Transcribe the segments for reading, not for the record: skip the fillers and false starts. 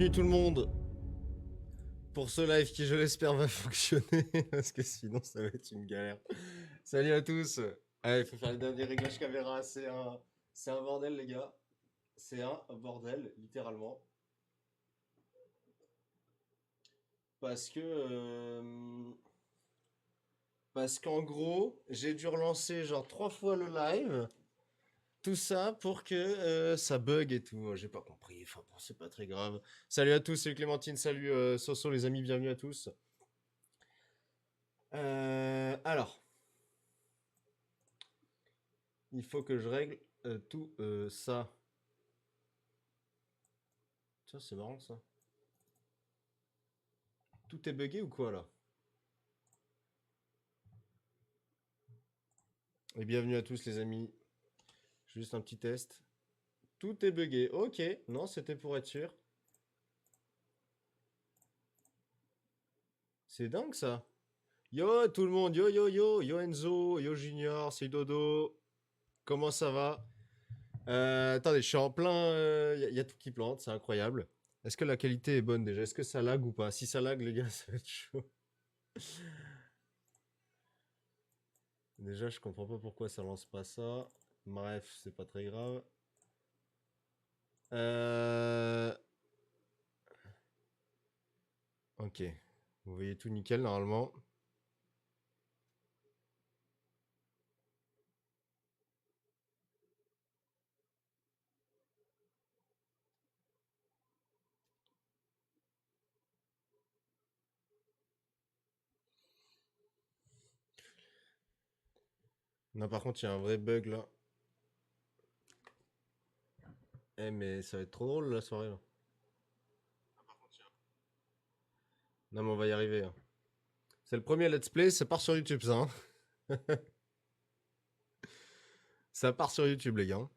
bienvenue tout le monde pour ce live qui, je l'espère, va fonctionner parce que sinon ça va être une galère. Salut à tous. Allez, il faut faire les derniers réglages caméra. C'est un bordel, les gars. C'est un bordel, littéralement. Parce que. Parce qu'en gros, j'ai dû relancer genre 3 fois le live. Tout ça pour que ça bug et tout. J'ai pas compris. Enfin bon, c'est pas très grave. Salut à tous, salut Clémentine, salut Soso, les amis, bienvenue à tous. Alors, il faut que je règle tout ça. Tiens, c'est marrant ça. Tout est buggé ou quoi là? Et bienvenue à tous les amis. Juste un petit test. Tout est buggé. Ok, non, c'était pour être sûr. C'est dingue ça. Yo tout le monde, yo yo yo, yo Enzo, yo Junior, c'est Dodo. Comment ça va? Attendez, je suis en plein. Y a tout qui plante, c'est incroyable. Est-ce que la qualité est bonne déjà? Est-ce que ça lag ou pas? Si ça lag, les gars, ça va être chaud. Déjà, je comprends pas pourquoi ça lance pas ça. Bref, c'est pas très grave. Ok. Vous voyez tout nickel normalement. Non, par contre, il y a un vrai bug là. Eh, mais ça va être trop drôle la soirée là. Non, mais on va y arriver, hein. C'est le premier let's play, ça part sur YouTube ça, hein. Ça part sur YouTube, les gars.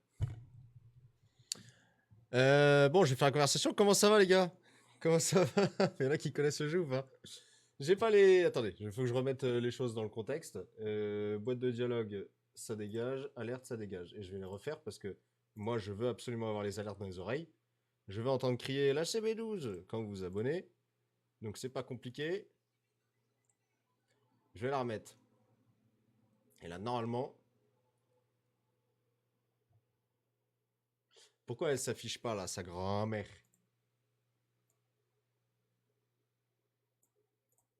Bon, je vais faire la conversation. Comment ça va, les gars? Comment ça va? Il y en a qui connaissent le jeu ou pas? J'ai pas les. Attendez, il faut que je remette les choses dans le contexte. Boîte de dialogue, ça dégage. Alerte, ça dégage. Et je vais les refaire parce que moi, je veux absolument avoir les alertes dans les oreilles. Je veux entendre crier la CB12 quand vous vous abonnez. Donc, c'est pas compliqué. Je vais la remettre. Et là, normalement. Pourquoi elle s'affiche pas là, sa grand-mère?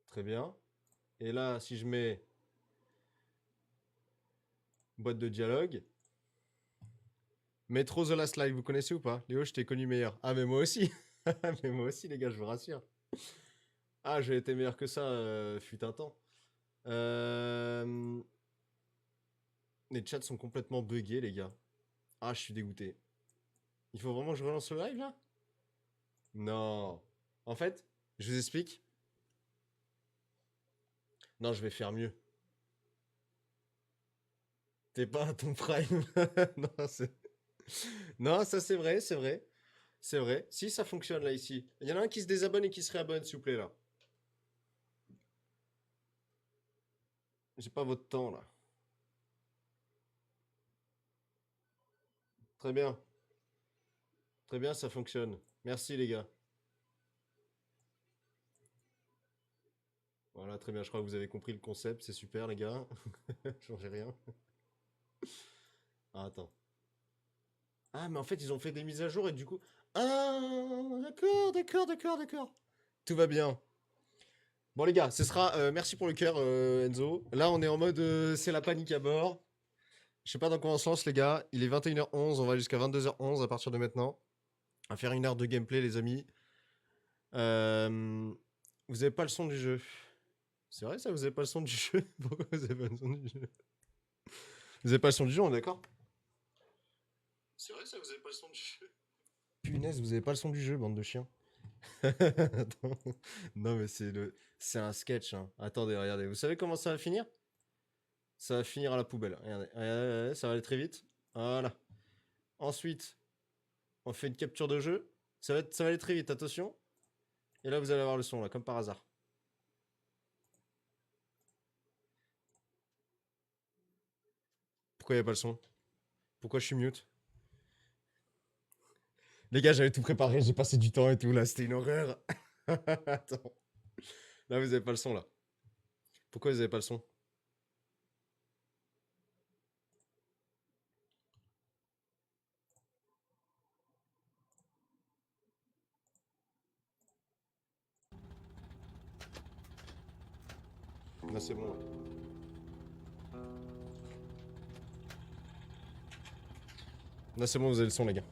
Très bien. Et là, si je mets boîte de dialogue. Metro The Last Live, vous connaissez ou pas? Léo, je t'ai connu meilleur. Ah, mais moi aussi. Mais moi aussi, les gars, je vous rassure. Ah, j'ai été meilleur que ça, fut un temps. Euh, Les chats sont complètement buggés, les gars. Ah, je suis dégoûté. Il faut vraiment que je relance le live, là? Non. En fait, je vous explique. Non, je vais faire mieux. T'es pas à ton prime. Non, non, ça c'est vrai, c'est vrai. C'est vrai. Si, ça fonctionne, là, ici. Il y en a un qui se désabonne et qui se réabonne, s'il vous plaît, là. J'ai pas votre temps, là. Très bien. Très bien, ça fonctionne. Merci les gars. Voilà, très bien, je crois que vous avez compris le concept, c'est super les gars. Changez rien. Ah, attends. Ah, mais en fait, ils ont fait des mises à jour et du coup... Ah, d'accord, d'accord, d'accord, d'accord. Tout va bien. Bon les gars, ce sera... merci pour le cœur, Enzo. Là, on est en mode... c'est la panique à bord. Je sais pas dans quoi on se lance les gars. Il est 21h11, on va jusqu'à 22h11 à partir de maintenant. On va faire 1 heure de gameplay les amis. Vous avez pas le son du jeu. C'est vrai ça, vous avez pas le son du jeu? Pourquoi vous avez pas le son du jeu? Vous avez pas le son du jeu, on est d'accord? C'est vrai ça, vous avez pas le son du jeu? Punaise, vous avez pas le son du jeu, bande de chiens. Attends. Non mais c'est un sketch, hein. Attendez, regardez. Vous savez comment ça va finir? Ça va finir à la poubelle. Regardez, regardez, ça va aller très vite. Voilà. Ensuite, on fait une capture de jeu. Ça va aller très vite, attention. Et là, vous allez avoir le son, là, comme par hasard. Pourquoi il n'y a pas le son? Pourquoi je suis mute? Les gars, j'avais tout préparé, j'ai passé du temps et tout, là, c'était une horreur. Attends. Là, vous avez pas le son, là. Pourquoi vous avez pas le son? Là, c'est bon, là. Là, c'est bon, vous avez le son, les gars.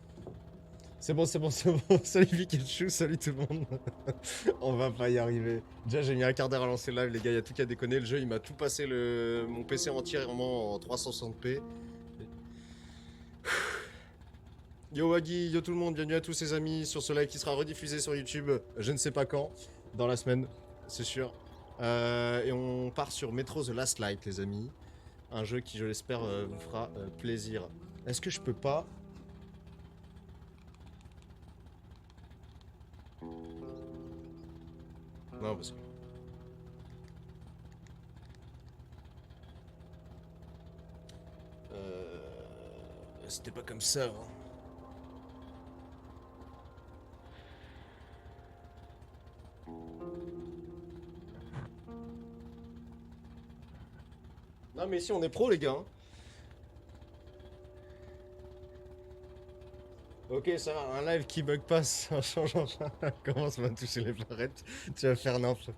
C'est bon, c'est bon, c'est bon. Salut Pikachu, salut tout le monde. On va pas y arriver. Déjà, j'ai mis un quart d'heure à lancer le live, les gars, y a tout qu'à déconner. Le jeu, il m'a tout passé mon PC entièrement en 360p. Yo Waggy, yo tout le monde, bienvenue à tous ces amis sur ce live qui sera rediffusé sur YouTube, je ne sais pas quand, dans la semaine, c'est sûr. Et on part sur Metro The Last Light, les amis. Un jeu qui, je l'espère, vous fera plaisir. Est-ce que je peux pas... Non, parce que... C'était pas comme ça, hein. Non mais ici on est pro les gars. Hein. Ok, ça va, un live qui bug pas en changeant. Commence à toucher les barrettes. Tu vas faire n'importe.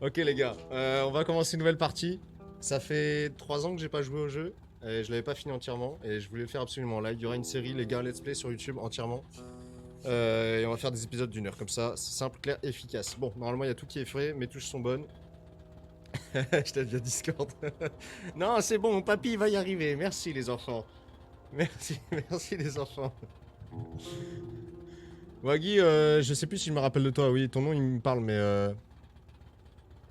Ok les gars, on va commencer une nouvelle partie. Ça fait 3 ans que j'ai pas joué au jeu. Et je l'avais pas fini entièrement. Et je voulais le faire absolument en live. Il y aura une série, les gars, let's play sur YouTube entièrement. Et on va faire des épisodes d'une heure. Comme ça, c'est simple, clair, efficace. Bon, normalement il y a tout qui est frais. Mes touches sont bonnes. Je t'ai dit Discord. Non, c'est bon, mon papy va y arriver. Merci les enfants. Merci, merci les enfants. Waggy, je sais plus si je me rappelle de toi. Oui, ton nom il me parle, mais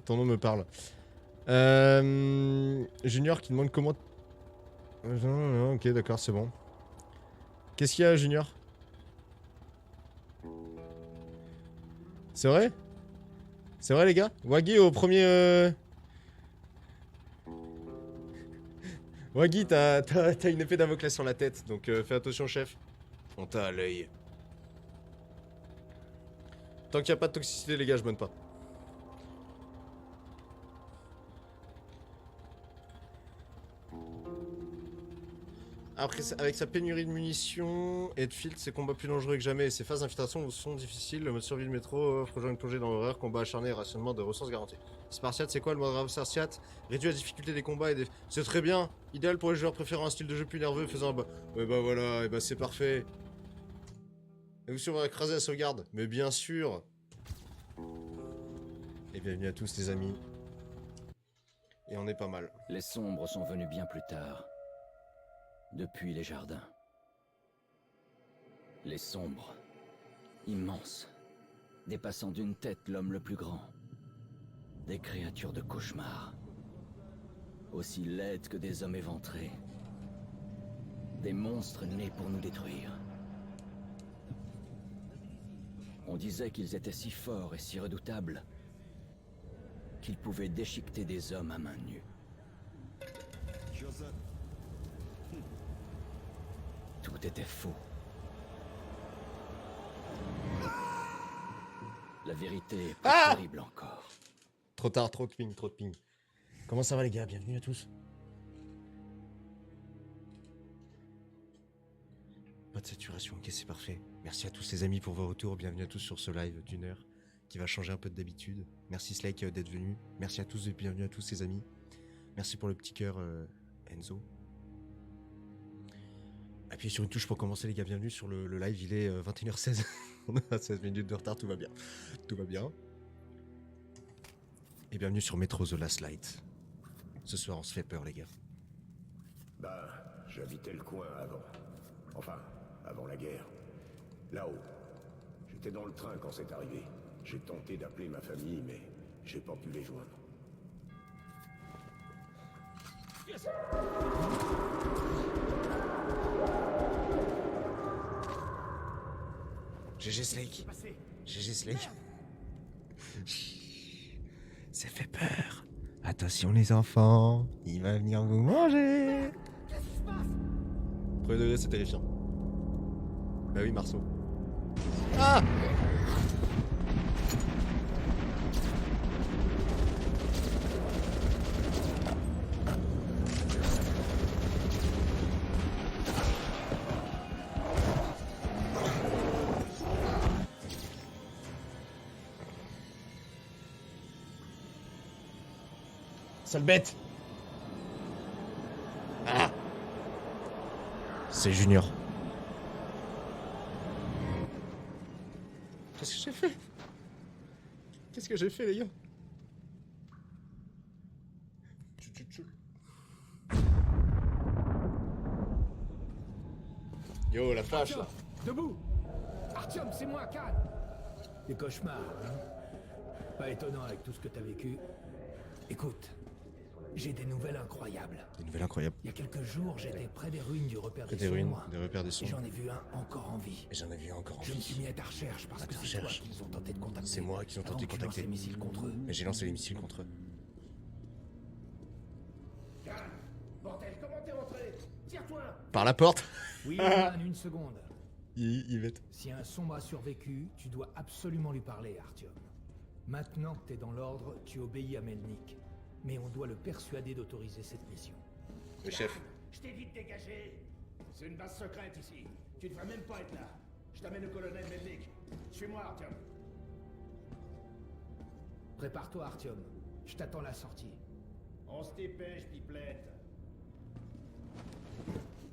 ton nom me parle. Junior qui demande comment. Non, ok, d'accord, c'est bon. Qu'est-ce qu'il y a, Junior? C'est vrai? C'est vrai, les gars? Waggy au premier. Waggy, t'as une épée Damoclès sur la tête, donc fais attention, chef. On t'a à l'œil. Tant qu'il n'y a pas de toxicité, les gars, je bonne pas. Après, avec sa pénurie de munitions et de filtres, ses combats plus dangereux que jamais et ses phases d'infiltration sont difficiles. Le mode survie de métro offre aux gens une plongée dans l'horreur, combat acharné et rationnement de ressources garanties. Spartiate, c'est quoi le mode Spartiate? Réduit la difficulté des combats et des... C'est très bien. Idéal pour les joueurs préférant un style de jeu plus nerveux faisant un... Ouais bah voilà, et bah c'est parfait. Et vous sûr, on va écraser la sauvegarde? Mais bien sûr. Et bienvenue à tous les amis. Et on est pas mal. Les sombres sont venus bien plus tard. Depuis les jardins. Les sombres. Immenses. Dépassant d'une tête l'homme le plus grand. Des créatures de cauchemar. Aussi laides que des hommes éventrés. Des monstres nés pour nous détruire. On disait qu'ils étaient si forts et si redoutables qu'ils pouvaient déchiqueter des hommes à main nue. Tout était faux. La vérité est plus terrible encore. Trop tard, trop de ping, trop de ping. Comment ça va les gars? Bienvenue à tous. Pas de saturation, ok c'est parfait. Merci à tous les amis pour vos retours, bienvenue à tous sur ce live d'une heure qui va changer un peu de d'habitude. Merci Slake d'être venu, merci à tous et bienvenue à tous les amis. Merci pour le petit cœur Enzo. Appuyez sur une touche pour commencer les gars, bienvenue sur le live, il est 21h16. On a 16 minutes de retard, tout va bien. Tout va bien. Et bienvenue sur Metro The Last Light. Ce soir on se fait peur les gars. Bah, j'habitais le coin avant. Enfin, avant la guerre. Là-haut. J'étais dans le train quand c'est arrivé. J'ai tenté d'appeler ma famille, mais j'ai pas pu les joindre. Yes. GG Slake. GG Slake. Ça fait peur. Attention les enfants, il va venir vous manger. Qu'est-ce qui se passe? Premier degré, c'est terrifiant. Bah oui, Marceau. Ah! Sale bête! Ah! C'est Junior. Qu'est-ce que j'ai fait? Qu'est-ce que j'ai fait, les gars? Yo, la flash là. Debout! Artyom, c'est moi, Khan! Des cauchemars, hein? Pas étonnant avec tout ce que t'as vécu. Écoute, j'ai des nouvelles incroyables. Des nouvelles incroyables. Il y a quelques jours, j'étais près des ruines du repère Près des des ruines, sombres. des repères des Et sombres. j'en ai vu un encore en vie. Et j'en ai vu encore en Je me suis vie. mis à ta recherche parce À que ta c'est toi recherche. qu'ils ont tenté de contacter. C'est moi qu'ils ont tenté de Avant que tu lances contacter. les missiles contre eux. Mais j'ai lancé les missiles contre eux. Khan! Bordel, comment t'es rentré? Tire-toi! Par la porte. Oui, Khan, une seconde. Yvette. Si un sombre a survécu, tu dois absolument lui parler, Artyom. Maintenant que t'es dans l'ordre, tu obéis à Melnik. Mais on doit le persuader d'autoriser cette mission. Le chef. Je t'ai dit de dégager. C'est une base secrète ici. Tu devrais même pas être là. Je t'amène le colonel Melnik. Suis-moi, Artyom. Prépare-toi, Artyom. Je t'attends à la sortie. On se dépêche, pipelette.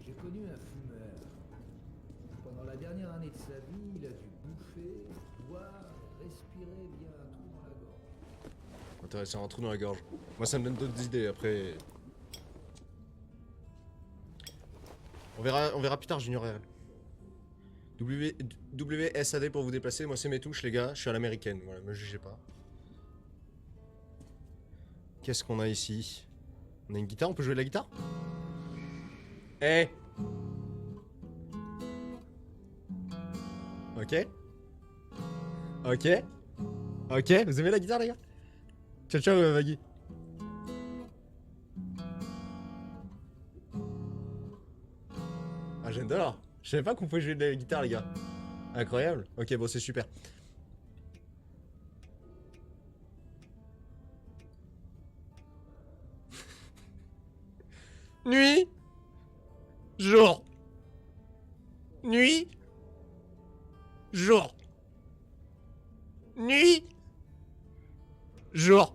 J'ai connu un fumeur. Pendant la dernière année de sa vie, il a dû bouffer, boire, respirer via un trou dans la gorge. Intéressant, un trou dans la gorge. Moi, ça me donne d'autres idées après. On verra plus tard, Junior RL. WSAD pour vous déplacer. Moi, c'est mes touches, les gars. Je suis à l'américaine. Voilà, me jugez pas. Qu'est-ce qu'on a ici? On a une guitare, on peut jouer de la guitare? Eh! Ok. Ok. Ok, vous aimez la guitare, les gars? Ciao, ciao, Maggie. Ah, j'adore. Je savais pas qu'on pouvait jouer de la guitare, les gars. Incroyable. Ok, bon, c'est super. Nuit. Jour. Nuit. Jour. Nuit. Jour.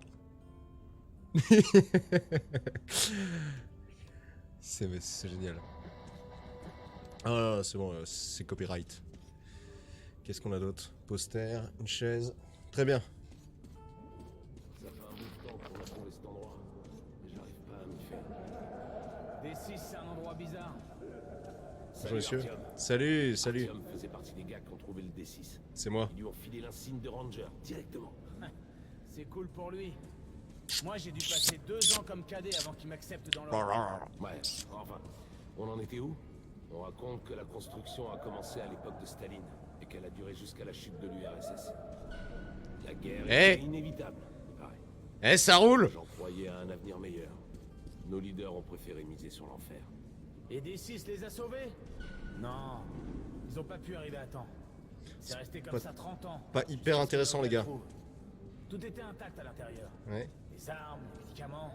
C'est génial. Ah, c'est bon, c'est copyright. Qu'est-ce qu'on a d'autre? Poster, une chaise. Très bien. Ça fait un bout de temps qu'on a trouvé cet endroit. Mais j'arrive pas à m'y faire. D6, c'est un endroit bizarre. Bonjour, monsieur. Artyom. Salut, salut. Artyom faisait partie des gars qui ont trouvé le D6. C'est moi. Ils lui ont filé l'insigne de Ranger, directement. C'est cool pour lui. Moi, j'ai dû passer 2 ans comme cadet avant qu'il m'accepte dans l'ordre. Ouais, enfin, on en était où? On raconte que la construction a commencé à l'époque de Staline et qu'elle a duré jusqu'à la chute de l'URSS. La guerre Eh. était inévitable, il paraît. Eh, ça roule! J'en croyais à un avenir meilleur. Nos leaders ont préféré miser sur l'enfer. Et D6 les a sauvés? Non, ils ont pas pu arriver à temps. C'est resté comme pas- ça 30 ans. Pas hyper intéressant, les gars. Tout était intact à l'intérieur. Ouais. Les armes, les médicaments.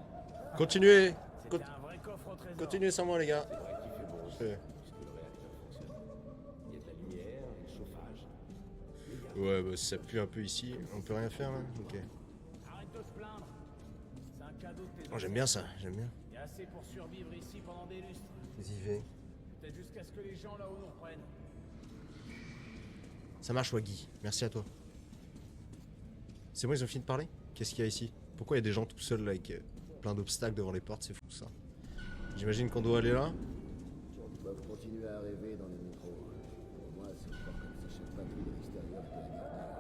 Continuez! C'était un vrai coffre au trésor. Continuez sans moi, les gars. C'est vrai qu'il fait bon aussi, C'est- puisque le réacteur fonctionne. Il y a de la lumière et le chauffage. Ouais, bah ça pue un peu ici. On peut rien faire, là? Ok. Arrête de te plaindre. C'est un cadeau de tes Oh, j'aime bien ça, j'aime bien. Il y a assez pour survivre ici pendant des lustres. Vas-y, Peut-être jusqu'à ce que les gens là-haut nous reprennent. Ça marche, Waggy. Merci à toi. C'est bon, ils ont fini de parler? Qu'est-ce qu'il y a ici? Pourquoi il y a des gens tout seuls là, avec plein d'obstacles devant les portes? C'est fou ça. J'imagine qu'on doit aller là? Ils doivent continuer à rêver dans les métros. Pour moi, c'est encore comme si chaque patrouille de l'extérieur était la dernière.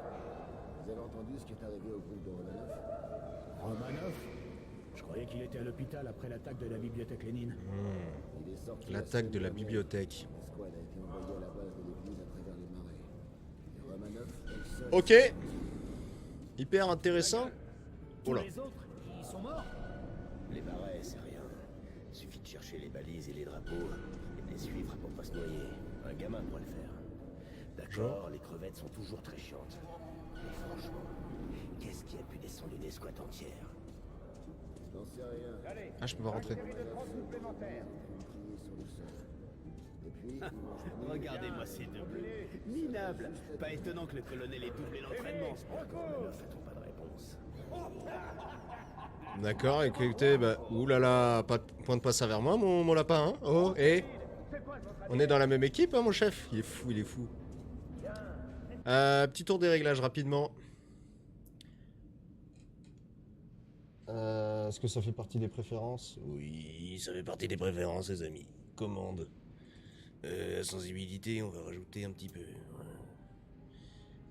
Vous avez entendu ce qui est arrivé au groupe de Romanov? Romanov? Je croyais qu'il était à l'hôpital après l'attaque de la bibliothèque Lénine. Il est sorti L'attaque de la semaine dernière. bibliothèque. L'escouade a été envoyée à la base de l'église à travers les marais. Et Romanov est le seul. Ok. Hyper intéressant. Oh là. Les autres, ils sont morts. Les marais, c'est rien. Suffit de chercher les balises et les drapeaux et de les suivre pour pas se noyer. Un gamin pourrait le faire. D'accord, les crevettes sont toujours très chiantes. Mais franchement, qu'est-ce qui a pu descendre une escouade entière? J'en sais rien. Allez, Ah, je peux pas rentrer. série de 30 supplémentaires. Crier sur le sol. Et puis, Regardez-moi ces deux bleus. Minables. Pas étonnant que le colonel ait doublé l'entraînement. Ne fait-on pas de réponse? D'accord, écoutez, bah, oulala, pas de pointe pas ça vers moi, mon lapin, hein. Oh, et on est dans la même équipe, hein, mon chef. Il est fou, il est fou. Petit tour des réglages rapidement. Est-ce que ça fait partie des préférences? Oui, ça fait partie des préférences, les amis. Commande. Sensibilité, on va rajouter un petit peu. Voilà.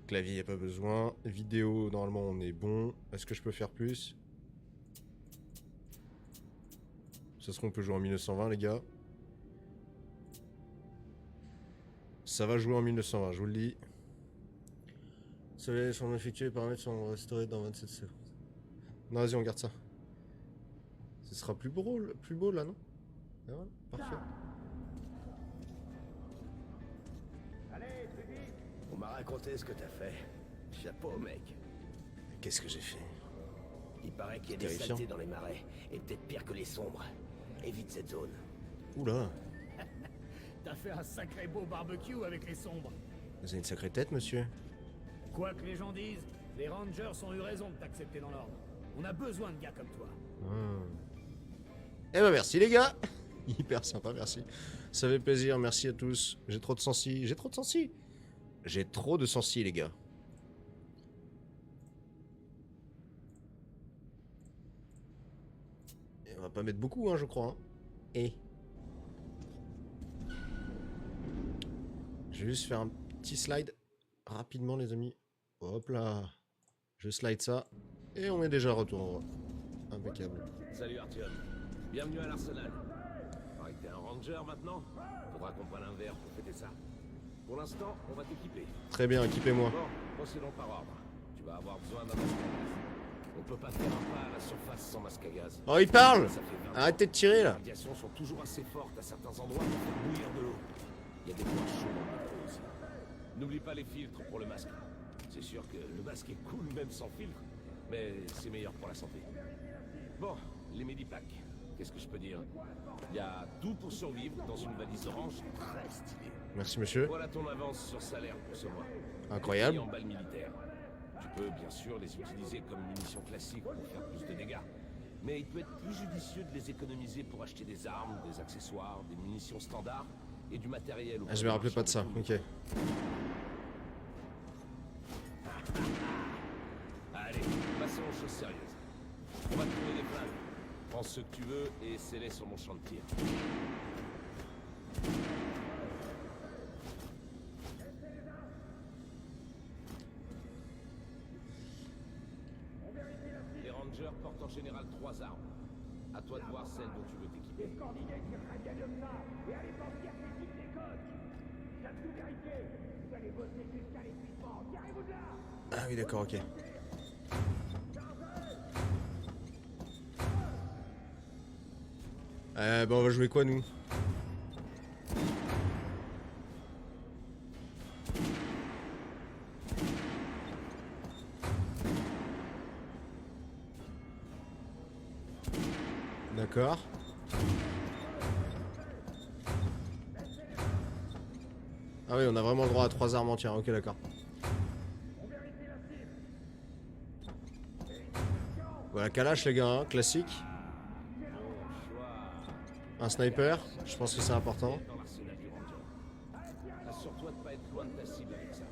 Clavier, y a pas besoin. Vidéo, normalement, on est bon. Est-ce que je peux faire plus? Ça se trouve, on peut jouer en 1920, les gars. Ça va jouer en 1920, je vous le dis. Ça va sont effectués, les paramètres sont restaurés dans 27 secondes. Non, vas-y, on garde ça. Ce sera plus beau là, non? Ah, voilà, parfait. On m'a raconté ce que t'as fait. Chapeau, mec. Qu'est-ce que j'ai fait? Il paraît qu'il y a des Terrifiant. saletés dans les marais. Et peut-être pire que les sombres. Évite cette zone. Oula, T'as fait un sacré beau barbecue avec les sombres. vous avez une sacrée tête, monsieur. Quoi que les gens disent, les Rangers ont eu raison de t'accepter dans l'ordre. On a besoin de gars comme toi. Eh ben merci les gars. Hyper sympa, merci. Ça fait plaisir, merci à tous. J'ai trop de sensi. J'ai trop de sensi. J'ai trop de sensi, les gars. Et on va pas mettre beaucoup, hein, je crois. Hein. Et... je vais juste faire un petit slide rapidement, les amis. Hop là. Je slide ça. Et on est déjà retour. Impeccable. Salut Artyom. Bienvenue à l'Arsenal. Paraît que t'es un ranger maintenant. Faudra qu'on prenne un verre pour fêter ça. Pour l'instant, on va t'équiper. Très bien, équipez-moi. Bon, procédons par ordre. Tu vas avoir besoin d'un masque à gaz. On peut pas faire un pas à la surface sans masque à gaz. Oh, il parle. Ça fait 20 ans. Arrêtez de tirer, Les là. radiations sont toujours assez fortes à certains endroits pour faire bouillir de l'eau. Il y a des points chauds dans le métro aussi. N'oublie pas les filtres pour le masque. C'est sûr que le masque est cool même sans filtre, mais c'est meilleur pour la santé. Bon, les Medipacks. Qu'est-ce que je peux dire? Il y a tout pour survivre dans une valise orange très stylée. Merci, monsieur. Voilà ton avance sur salaire pour ce mois. Incroyable. Et en balles militaires. Tu peux bien sûr les utiliser comme munitions classiques pour faire plus de dégâts. Mais il peut être plus judicieux de les économiser pour acheter des armes, des accessoires, des munitions standards et du matériel. Ah, je me rappelais pas de ça, ok. Allez, passons aux choses sérieuses. On va te trouver des flingues. Prends ceux que tu veux et essaie-les sur mon champ de tir. Les rangers portent en général 3 armes. À toi de voir celle dont tu veux t'équiper. Ah oui, d'accord, ok. Bah on va jouer quoi, nous? D'accord. Ah oui, on a vraiment le droit à 3 armes entières. Ok, d'accord. Voilà, Kalash, les gars, hein, classique. Un sniper, je pense que c'est important. Dans l'arsenal du ranger. Assure-toi de pas être loin de ta cible avec ça.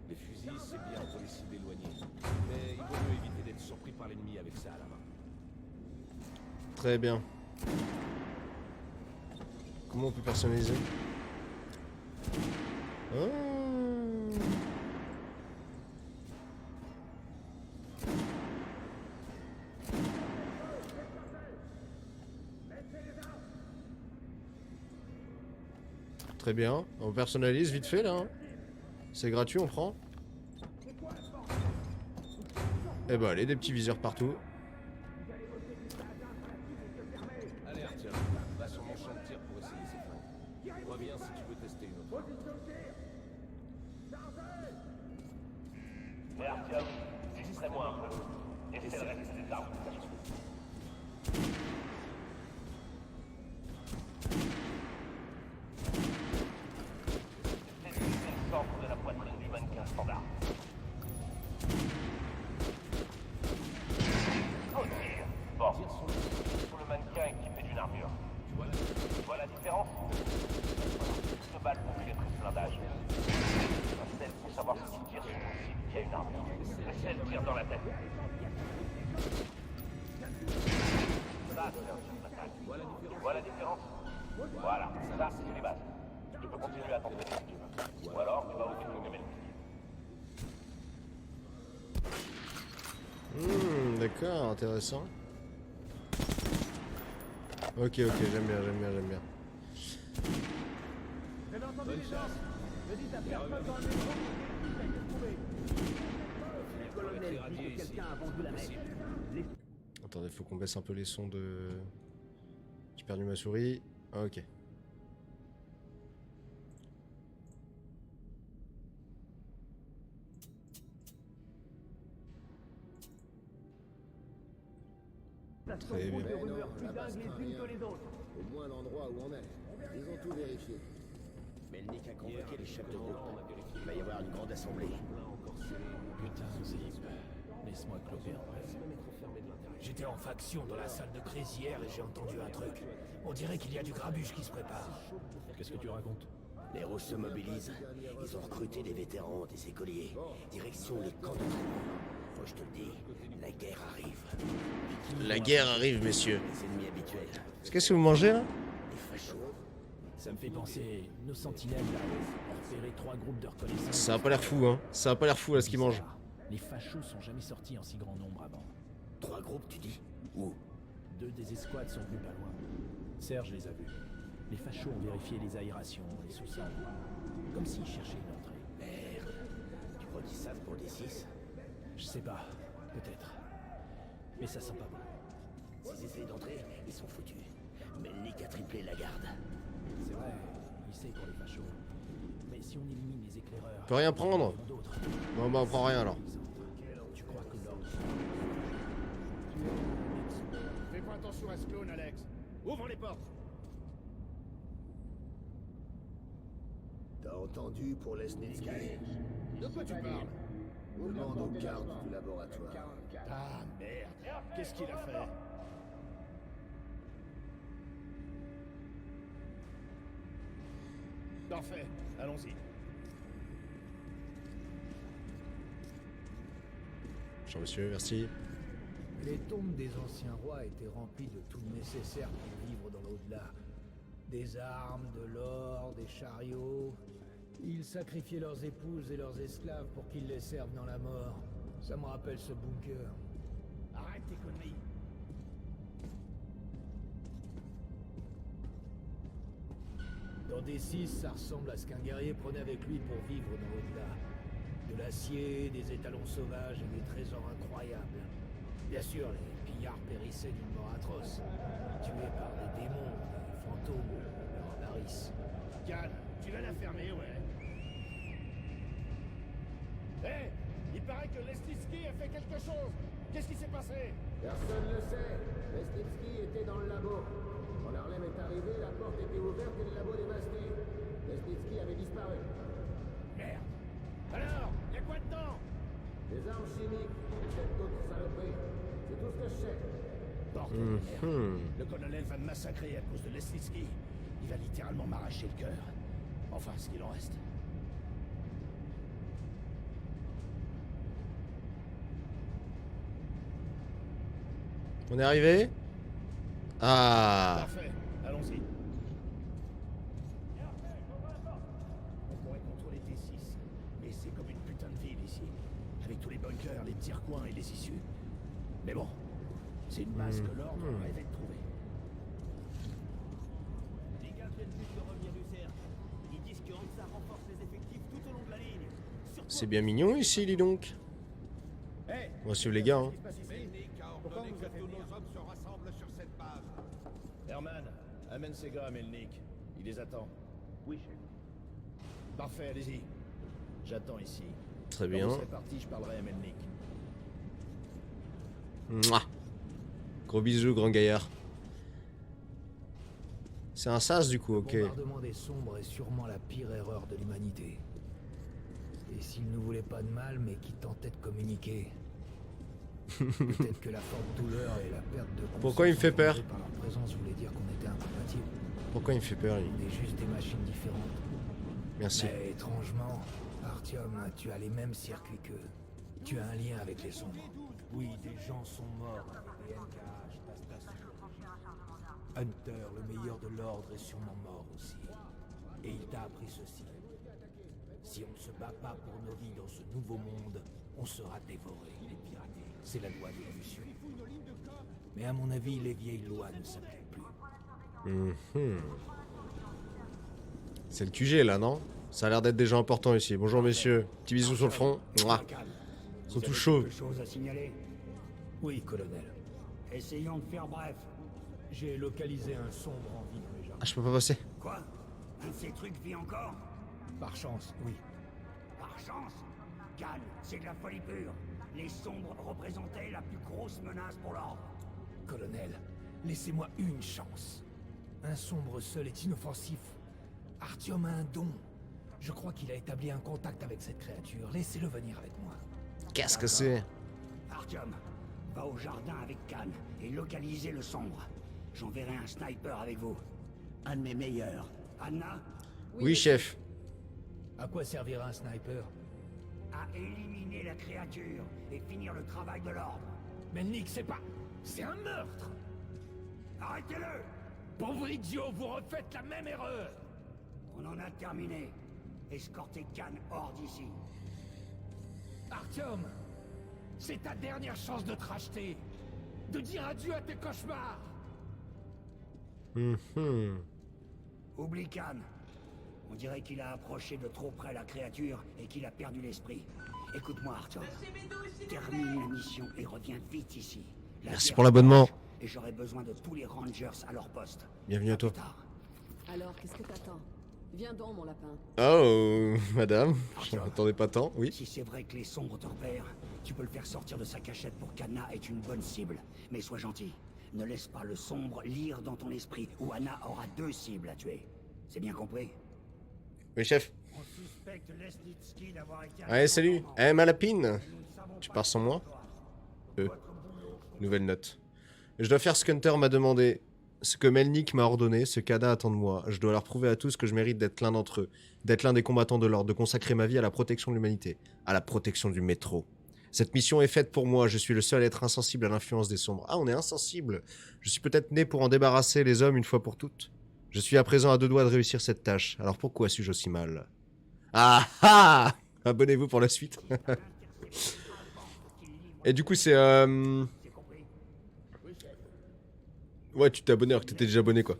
Les fusils, c'est bien pour les cibles éloignées. Mais il vaut mieux éviter d'être surpris par l'ennemi avec ça à la main. Très bien. Comment on peut personnaliser? Oh. Très bien. On personnalise vite fait là. Hein. C'est gratuit, on prend. Et bah allez, des petits viseurs partout. Allez Artyom, va sur mon champ de tir pour essayer ces flingues. Reviens si tu veux tester une autre. Et Artyom, distrais-moi un peu. Et c'est le reste des armes. C'est le centre de la poitrine du mannequin standard. Bon, pour le mannequin équipé d'une armure. Tu vois la différence? Plus de balles pour pénétrer ce blindage. Celle pour savoir ce qui tire sur une cible qui a une armure. Et celle tire dans la tête. Ça, c'est un tir fatal. Tu vois la différence? Voilà, ça, c'est les bases. Tu peux continuer à t'entraîner si tu veux. Ou alors, tu vas au Kingdom Emerald. D'accord, intéressant. Ok, j'aime bien. Vous avez entendu les gens? Je dis à personne dans le métro que j'ai trouvé. Le colonel dit que quelqu'un a vendu la messe. Attendez, faut qu'on baisse un peu les sons de... J'ai perdu ma souris. Ok. Très bien. Mais non, là-bas, c'est pas rien. Au moins l'endroit où on est. Ils ont tout vérifié. Melnik a convoqué les chefs de groupe. Il va y avoir une grande assemblée. Putain, Zip. Laisse-moi cloper un peu. J'étais en faction dans la salle de crise hier et j'ai entendu un truc. On dirait qu'il y a du grabuge qui se prépare. Qu'est-ce que tu racontes? Les Rouges se mobilisent. Ils ont recruté des vétérans, des écoliers. Direction les camps d'entraînement. Moi je te le dis, la guerre arrive. La guerre arrive, messieurs. Les ennemis habituels. Qu'est-ce que vous mangez, là? Les fachos. Ça me fait penser, nos sentinelles là, ont repéré 3 groupes de reconnaissance. Ça a pas l'air fou, hein. Ça a pas l'air fou, là, ce qu'ils mangent. Les fachos sont jamais sortis en si grand nombre avant. 3 groupes, tu dis? Où? 2 des escouades sont venues pas loin. Serge les a vus. Les fachos ont vérifié les aérations, les sous-sols. Comme s'ils cherchaient une entrée. Merde. Tu crois qu'ils savent pour des 6? Je sais pas, peut-être. Mais ça sent pas bon. S'ils essayent d'entrer, ils sont foutus. Melnik a triplé la garde. C'est vrai, il sait pour les fachos. Mais si on élimine les éclaireurs... On peut rien prendre. Bon, bah, on prend rien, alors. Tu crois que l'ordre... Fais pas attention à ce clone, Alex. Ouvre les portes. T'as entendu pour Lesnitsky? De quoi tu parles? Demande aux gardes du laboratoire. Ah merde. Qu'est-ce qu'il a fait? Parfait. Allons-y. Bonjour, monsieur, merci. Les tombes des anciens rois étaient remplies de tout le nécessaire pour vivre dans l'au-delà. Des armes, de l'or, des chariots. Ils sacrifiaient leurs épouses et leurs esclaves pour qu'ils les servent dans la mort. Ça me rappelle ce bunker. Arrête tes conneries. Dans D6, ça ressemble à ce qu'un guerrier prenait avec lui pour vivre dans l'au-delà. De l'acier, des étalons sauvages et des trésors incroyables. Bien sûr, les pillards périssaient d'une mort atroce, tués par des démons, des fantômes, leur avarice. Calme, tu vas la fermer, ouais. Hé, il paraît que Lesnitsky a fait quelque chose. Qu'est-ce qui s'est passé? Personne ne le sait. Lesnitsky était dans le labo. Quand Harlem est arrivé, la porte était ouverte et le labo dévasté. Lesnitsky avait disparu. Merde. Alors, y a quoi dedans? Des armes chimiques, peut-être d'autres saloperies. C'est tout ce que je sais. Bordel de merde. Le colonel va me massacrer à cause de Lesnitsky. Il va littéralement m'arracher le cœur. Enfin, ce qu'il en reste. On est arrivé? Ah. Parfait, allons-y. On pourrait contrôler T6, mais c'est comme une putain de ville ici. Avec tous les bunkers, les tirs-coins et les issues. Mais bon, c'est une base que l'ordre rêvait de trouver. Les gars viennent juste de revenir du cercle. Ils disent que Hansa renforce les effectifs tout au long de la ligne. C'est bien mignon ici, dis donc. Hey, On va suivre les gars, hein. pourquoi vous avez fait venir? hommes se rassemblent sur cette base. Herman, amène ces gars à Melnik. Il les attend. Oui, chef. Parfait, allez-y. J'attends ici. Très Quand bien. vous serez parti, je parlerai à Melnik. Mouah. Gros bisous, grand gaillard. C'est un sas du coup, ok. Le bombardement des sombres est sûrement la pire erreur de l'humanité. Et s'ils ne voulaient pas de mal, mais qui tentaient de communiquer. Peut-être que la forte douleur et la perte de conscience Pourquoi il me fait peur? par leur présence voulait dire qu'on était incompatibles. Pourquoi il me fait peur, lui? On est juste des machines différentes. Merci. Mais étrangement, Artyom, tu as les mêmes circuits qu'eux. Tu as un lien avec les sombres. Oui, des gens sont morts avec des NKH, ta station. Hunter, le meilleur de l'ordre, est sûrement mort aussi. Et il t'a appris ceci. Si on ne se bat pas pour nos vies dans ce nouveau monde, on sera dévoré et piraté. C'est la loi de l'évolution. Mais à mon avis, les vieilles lois ne s'appliquent plus. Mhm. C'est le QG là, non? Ça a l'air d'être des gens importants ici. Bonjour messieurs. Petit bisou sur le front. Mouah. Ils sont tous chauds. Quelque chose à signaler? Oui, colonel. Essayons de faire bref. J'ai localisé un sombre en vie dans les jardins. Ah, je peux pas passer. Quoi? Un de ces trucs vit encore? Par chance, oui. Par chance? Khan, c'est de la folie pure. Les sombres représentaient la plus grosse menace pour l'ordre. Colonel, laissez-moi une chance. Un sombre seul est inoffensif. Artyom a un don. Je crois qu'il a établi un contact avec cette créature. Laissez-le venir avec moi. Qu'est-ce que c'est? Artyom, va au jardin avec Khan et localisez le sombre. J'enverrai un sniper avec vous. Un de mes meilleurs. Anna, Oui, chef. À quoi servira un sniper? à éliminer la créature et finir le travail de l'ordre. Melnik, c'est pas... C'est un meurtre! Arrêtez-le! Pauvre idiot, vous refaites la même erreur! On en a terminé. Escortez Khan hors d'ici. Artyom, c'est ta dernière chance de te racheter. De dire adieu à tes cauchemars. Mhm. Oublie Khan. On dirait qu'il a approché de trop près la créature et qu'il a perdu l'esprit. Écoute-moi, Artyom. Termine la mission et reviens vite ici. La Merci guerre pour l'abonnement. approche Et j'aurai besoin de tous les Rangers à leur poste. Bienvenue à toi. Plus tard. Alors, qu'est-ce que t'attends? Viens donc, mon lapin. Oh, madame. Je m'attendais pas tant, oui. Si c'est vrai que les sombres te repèrent, tu peux le faire sortir de sa cachette pour qu'Anna ait une bonne cible. Mais sois gentil. Ne laisse pas le sombre lire dans ton esprit, ou Anna aura 2 cibles à tuer. C'est bien compris? Oui, chef. On suspecte Lesnitsky d'avoir été... Allez, salut. Eh, Malapine. Tu pars sans moi? Nouvelle note. Je dois faire ce qu'Hunter m'a demandé. Ce que Melnik m'a ordonné, ce qu'Ada attend de moi. Je dois leur prouver à tous que je mérite d'être l'un d'entre eux. D'être l'un des combattants de l'ordre. De consacrer ma vie à la protection de l'humanité. À la protection du métro. Cette mission est faite pour moi. Je suis le seul à être insensible à l'influence des sombres. Ah, on est insensible. Je suis peut-être né pour en débarrasser les hommes une fois pour toutes. Je suis à présent à 2 doigts de réussir cette tâche. Alors pourquoi suis-je aussi mal? Ah ah! Abonnez-vous pour la suite. Et du coup, c'est... Ouais, tu t'es abonné alors que t'étais déjà abonné, quoi.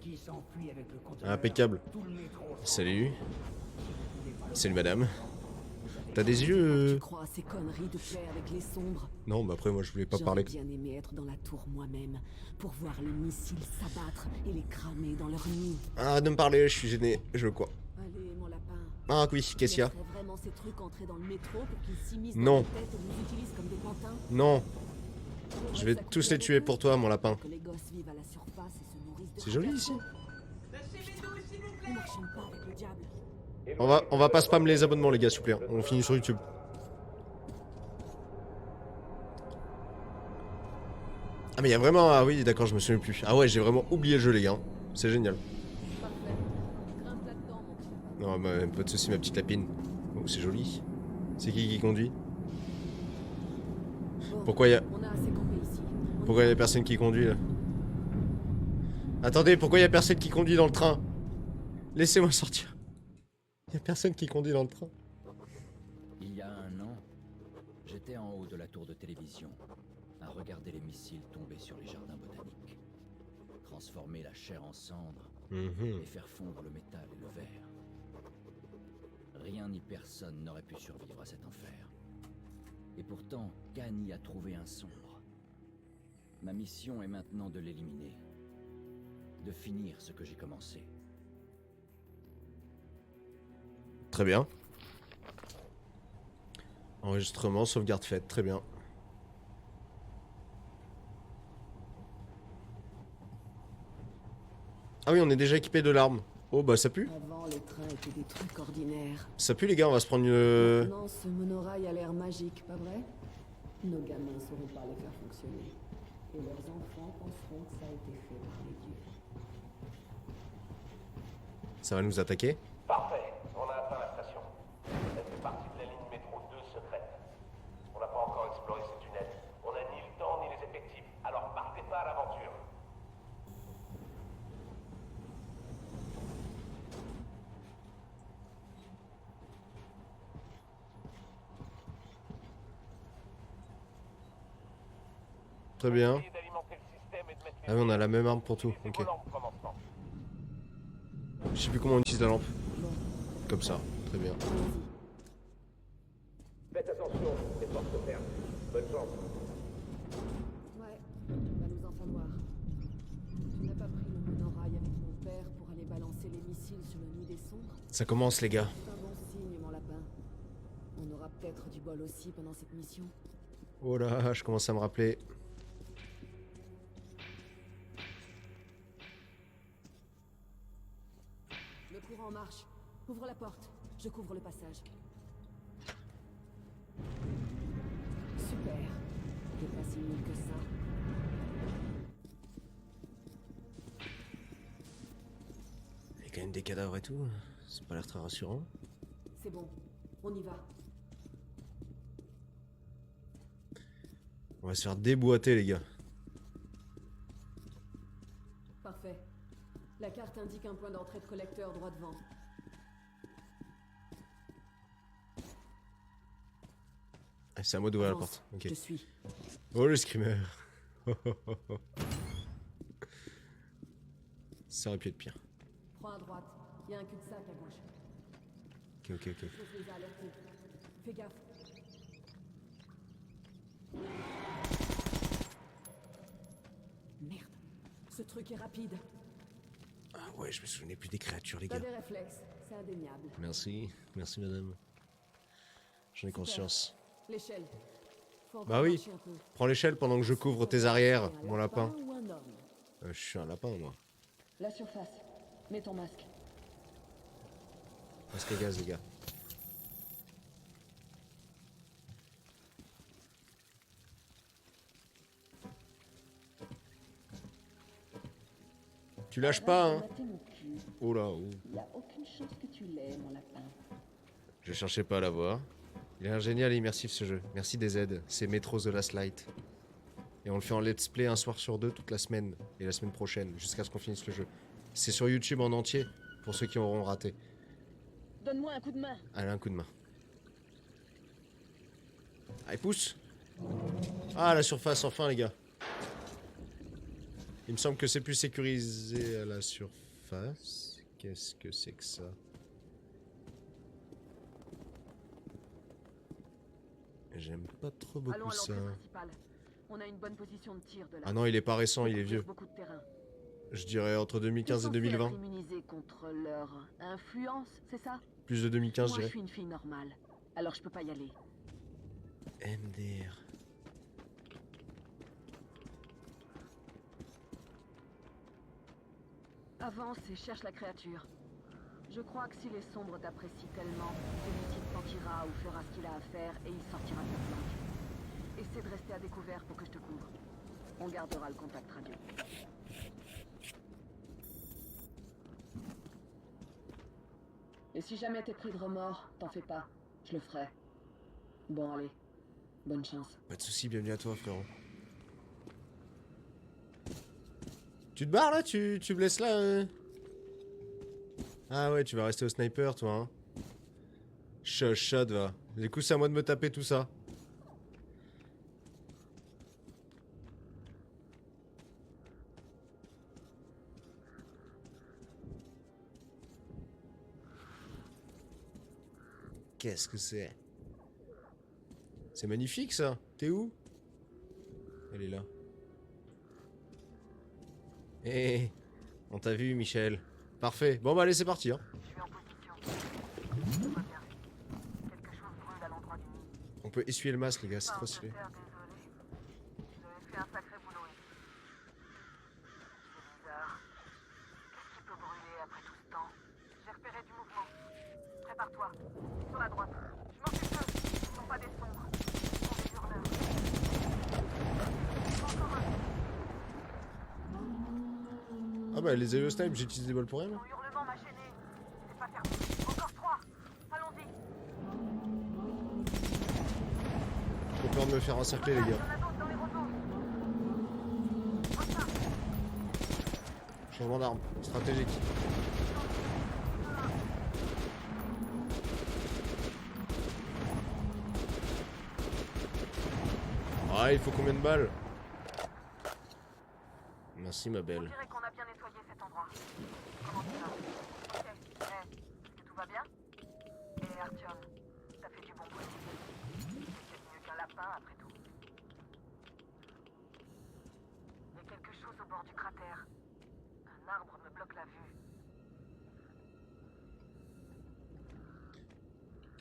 Impeccable. Salut. Salut, madame. T'as des yeux... Tu crois à ces conneries de paix avec les sombres? Non, mais après, moi, je voulais pas parler. J'aurais bien aimé être dans la tour moi-même, pour voir les missiles s'abattre et les cramer dans leur nid. Ah, de me parler, je suis gêné. Je veux quoi? Allez, mon lapin. Ah oui, qu'est-ce qu'il y a? Tu laisserais vraiment ces trucs entrer dans le métro pour qu'ils s'immiscent Non. dans les têtes et nous utilisent comme des pantins? Non. Je vais tous les tuer pour toi, mon lapin. Que les gosses vivent à la surface et se nourrissent de C'est joli ici. On n'enchaîne pas avec le diable. On va pas spam les abonnements, les gars, s'il vous plaît. On finit sur YouTube. Ah, mais il y a vraiment... Ah oui, d'accord, je me souviens plus. Ah ouais, j'ai vraiment oublié le jeu, les gars. C'est génial. Grimpe là-dedans, mon petit lapin. Non, bah, pas de soucis, ma petite lapine. Oh, c'est joli. C'est qui conduit? Bon, Pourquoi y a... on a assez campé ici. Pourquoi y a personne qui conduit, là? Attendez, pourquoi y a personne qui conduit dans le train? Laissez-moi sortir. Y a personne qui conduit dans le train. Il y a 1 an, j'étais en haut de la tour de télévision, à regarder les missiles tomber sur les jardins botaniques, transformer la chair en cendres et faire fondre le métal et le verre. Rien ni personne n'aurait pu survivre à cet enfer. Et pourtant, Khan y a trouvé un sombre. Ma mission est maintenant de l'éliminer, de finir ce que j'ai commencé. Très bien. Enregistrement, sauvegarde faite, très bien. Ah oui, on est déjà équipé de l'arme. Oh bah ça pue. Avant, les trains étaient des trucs ordinaires. Ça pue les gars, on va se prendre une... Maintenant, ce monorail a l'air magique, pas vrai? Nos gamins sauront pas le faire fonctionner. Et leurs enfants penseront que ça a été fait par les dieux. Ça va nous attaquer? Parfait, on a atteint la station. Elle fait partie de la ligne métro 2 secrète. On n'a pas encore exploré ces tunnels. On n'a ni le temps ni les effectifs. Alors partez pas à l'aventure. Très bien. Essayez d'alimenter le système et de mettre les Ah oui, on a la même arme pour tout, utilisez ok. vos lampes pour commencement. Je sais plus comment on utilise la lampe. Comme ça, très bien. Faites attention, les portes se ferment. Bonne chance. Ouais, va nous en falloir. Tu n'as pas pris le monorail avec mon père pour aller balancer les missiles sur le nid des sombres? Ça commence les gars. C'est un bon signe, mon lapin. On aura peut-être du bol aussi pendant cette mission. Oh là, je commence à me rappeler. Le courant marche. Ouvre la porte. Je couvre le passage. Super. T'es pas si nul que ça. Il y a quand même des cadavres et tout. Ça n'a pas l'air très rassurant. C'est bon. On y va. On va se faire déboîter les gars. Parfait. La carte indique un point d'entrée de collecteur droit devant. Ah, c'est à moi d'ouvrir la Avance, porte. Ok. Je suis. Oh le screamer. Ça aurait pu être pire. Prends à droite. Il y a un cul-de-sac à gauche. Ok. Je les ai alertés. Fais gaffe. Merde. Ce truc est rapide. Ah ouais, je me souvenais plus des créatures les T'as gars. des réflexes. C'est indéniable. Merci madame. J'en ai conscience. L'échelle. Faut encore Bah oui. marcher un peu. Prends l'échelle pendant que je couvre tes arrières, Un mon lapin. ou un homme. Je suis un lapin moi. La surface. Mets ton masque. Masque à gaz les gars. Tu lâches pas hein. Oh là, oh. Il y a aucune chance que tu l'aies, mon lapin. Je cherchais pas à la voir. Il est génial et immersif ce jeu. Merci des aides. C'est Metro The Last Light. Et on le fait en let's play un soir sur deux toute la semaine. Et la semaine prochaine, jusqu'à ce qu'on finisse le jeu. C'est sur YouTube en entier, pour ceux qui auront raté. Donne-moi un coup de main. Allez, un coup de main. Allez, pousse. Ah, la surface, enfin les gars. Il me semble que c'est plus sécurisé à la surface. Qu'est-ce que c'est que ça? J'aime pas trop beaucoup ça. On a une bonne position de tir de là. Ah non, il est pas récent, il est vieux. Beaucoup de terrain. Je dirais entre 2015 et 2020. Immunisés contre leur influence, c'est ça? Plus de 2015, je Moi, je dirais. suis une fille normale, alors je peux pas y aller. MDR. Avance et cherche la créature. Je crois que si les sombres t'apprécient tellement, celui-ci te sentira ou fera ce qu'il a à faire et il sortira de ta flanque. Essaie de rester à découvert pour que je te couvre. On gardera le contact radio. Et si jamais t'es pris de remords, t'en fais pas. Je le ferai. Bon, allez. Bonne chance. Pas de soucis, bienvenue à toi, frérot. Tu te barres là? Tu me laisses là Ah ouais, tu vas rester au sniper, toi, hein. Shot, va. Du coup, c'est à moi de me taper tout ça. Qu'est-ce que c'est? C'est magnifique, ça. T'es où? Elle est là. Eh, on t'a vu, Michel. Parfait. Bon, bah allez, c'est parti. Hein. Ok. peut essuyer le masque, les gars, c'est trop stylé. Désolé. Vous avez fait un sacré boulot ici. C'est bizarre. Qu'est-ce qui peut brûler après tout ce temps? J'ai repéré du mouvement. Prépare-toi. Sur la droite. Je m'occupe d'eux. Ils sont pas des sombres. Ils sont des hurleurs. Encore un. Ah bah les aéros snipe, j'utilise des balles pour rien. Son hurlement m'a gêné. C'est pas terminé. Encore 3. Allons-y. J'ai peur de me faire encercler, les Il y gars. en a d'autres dans les roseaux. Vois ça. Changement d'arme, stratégique. Ah, il faut combien de balles? Merci, ma On belle. dirait qu'on a bien nettoyé cet endroit. Comment tu vas? Ok. Est-ce que tout va bien? Et Artyom, ça fait du bon boulot. C'est peut-être mieux qu'un lapin après tout. Il y a quelque chose au bord du cratère. Un arbre me bloque la vue.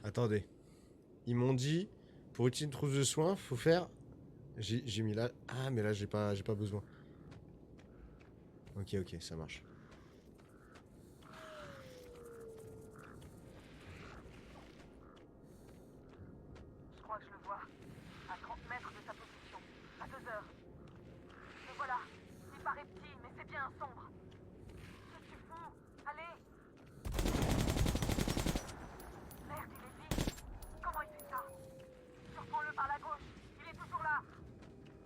Attendez. Ils m'ont dit, pour utiliser une trousse de soins, faut faire... J'ai mis là... Ah, mais là, j'ai pas besoin. Ok, ça marche. Je crois que je le vois. À 30 mètres de sa position. À 2 heures. Le voilà. Il paraît petit, mais c'est bien sombre. Qu'est-ce que tu fous? Allez! Merde, il est vite. Comment il fait ça? Surprends-le par la gauche. Il est toujours là.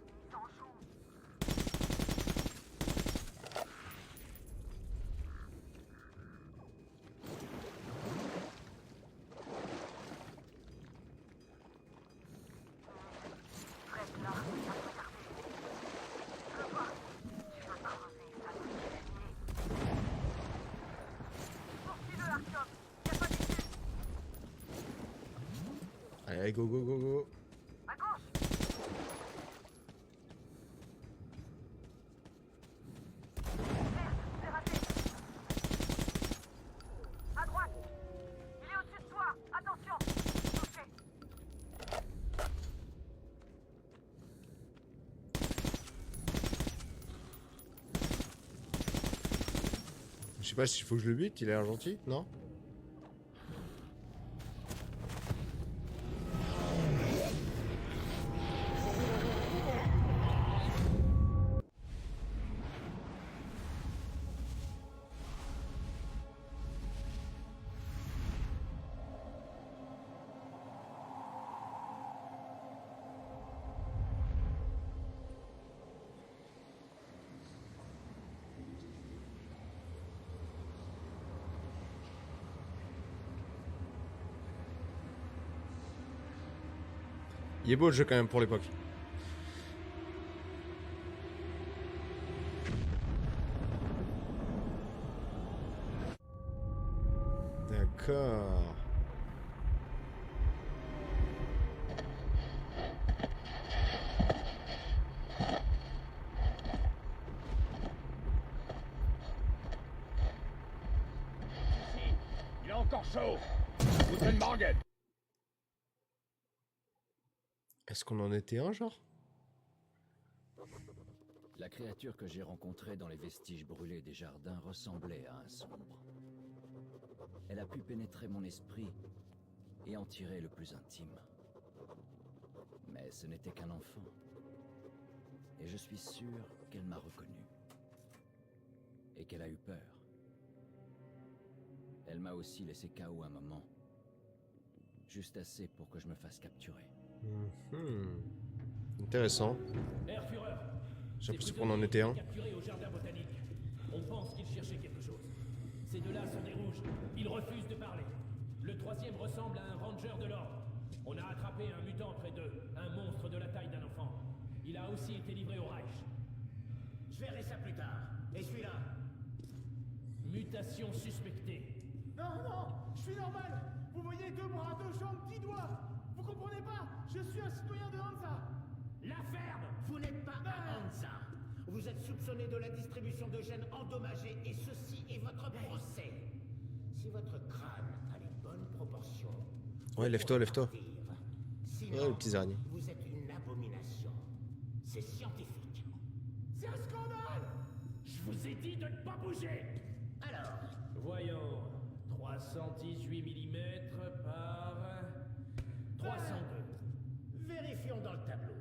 Il s'en joue. Reste là, à regarder. Je le vois. Tu vas crever, ça va te gagner. Poursuis-le, Artyom. Y a pas d'issue. Allez, go. À gauche. Merde, c'est raté. À droite. Il est au-dessus de toi. Attention. Touché. Je sais pas s'il faut que je le bute, il a l'air gentil, non? Il est beau le jeu quand même pour l'époque. D'accord. Il est encore chaud. Guten Morgen. Est-ce qu'on en était un, genre? La créature que j'ai rencontrée dans les vestiges brûlés des jardins ressemblait à un sombre. Elle a pu pénétrer mon esprit et en tirer le plus intime. Mais ce n'était qu'un enfant. Et je suis sûr qu'elle m'a reconnu. Et qu'elle a eu peur. Elle m'a aussi laissé KO un moment. Juste assez pour que je me fasse capturer. Intéressant. Herr Führer, J'ai l'impression qu'on en était un. capturé au jardin botanique. On pense qu'ils cherchaient quelque chose. Ces deux-là sont des rouges. Ils refusent de parler. Le troisième ressemble à un ranger de l'ordre. On a attrapé un mutant près d'eux, un monstre de la taille d'un enfant. Il a aussi été livré au Reich. Je verrai ça plus tard. Et celui-là? Mutation suspectée. Non, je suis normal. Vous voyez 2 bras, 2 jambes, 10 doigts. Vous comprenez pas? Je suis un citoyen de Hansa. La ferme! Vous n'êtes pas à Hansa. Vous êtes soupçonné de la distribution de gènes endommagés et ceci est votre procès. Si votre crâne a les bonnes proportions... Ouais, lève-toi. Si Ouais, les petits araignées. Vous êtes une abomination. C'est scientifique. C'est un scandale! Je vous ai dit de ne pas bouger! Alors, Voyons. 318 mm par 302. vérifions dans le tableau.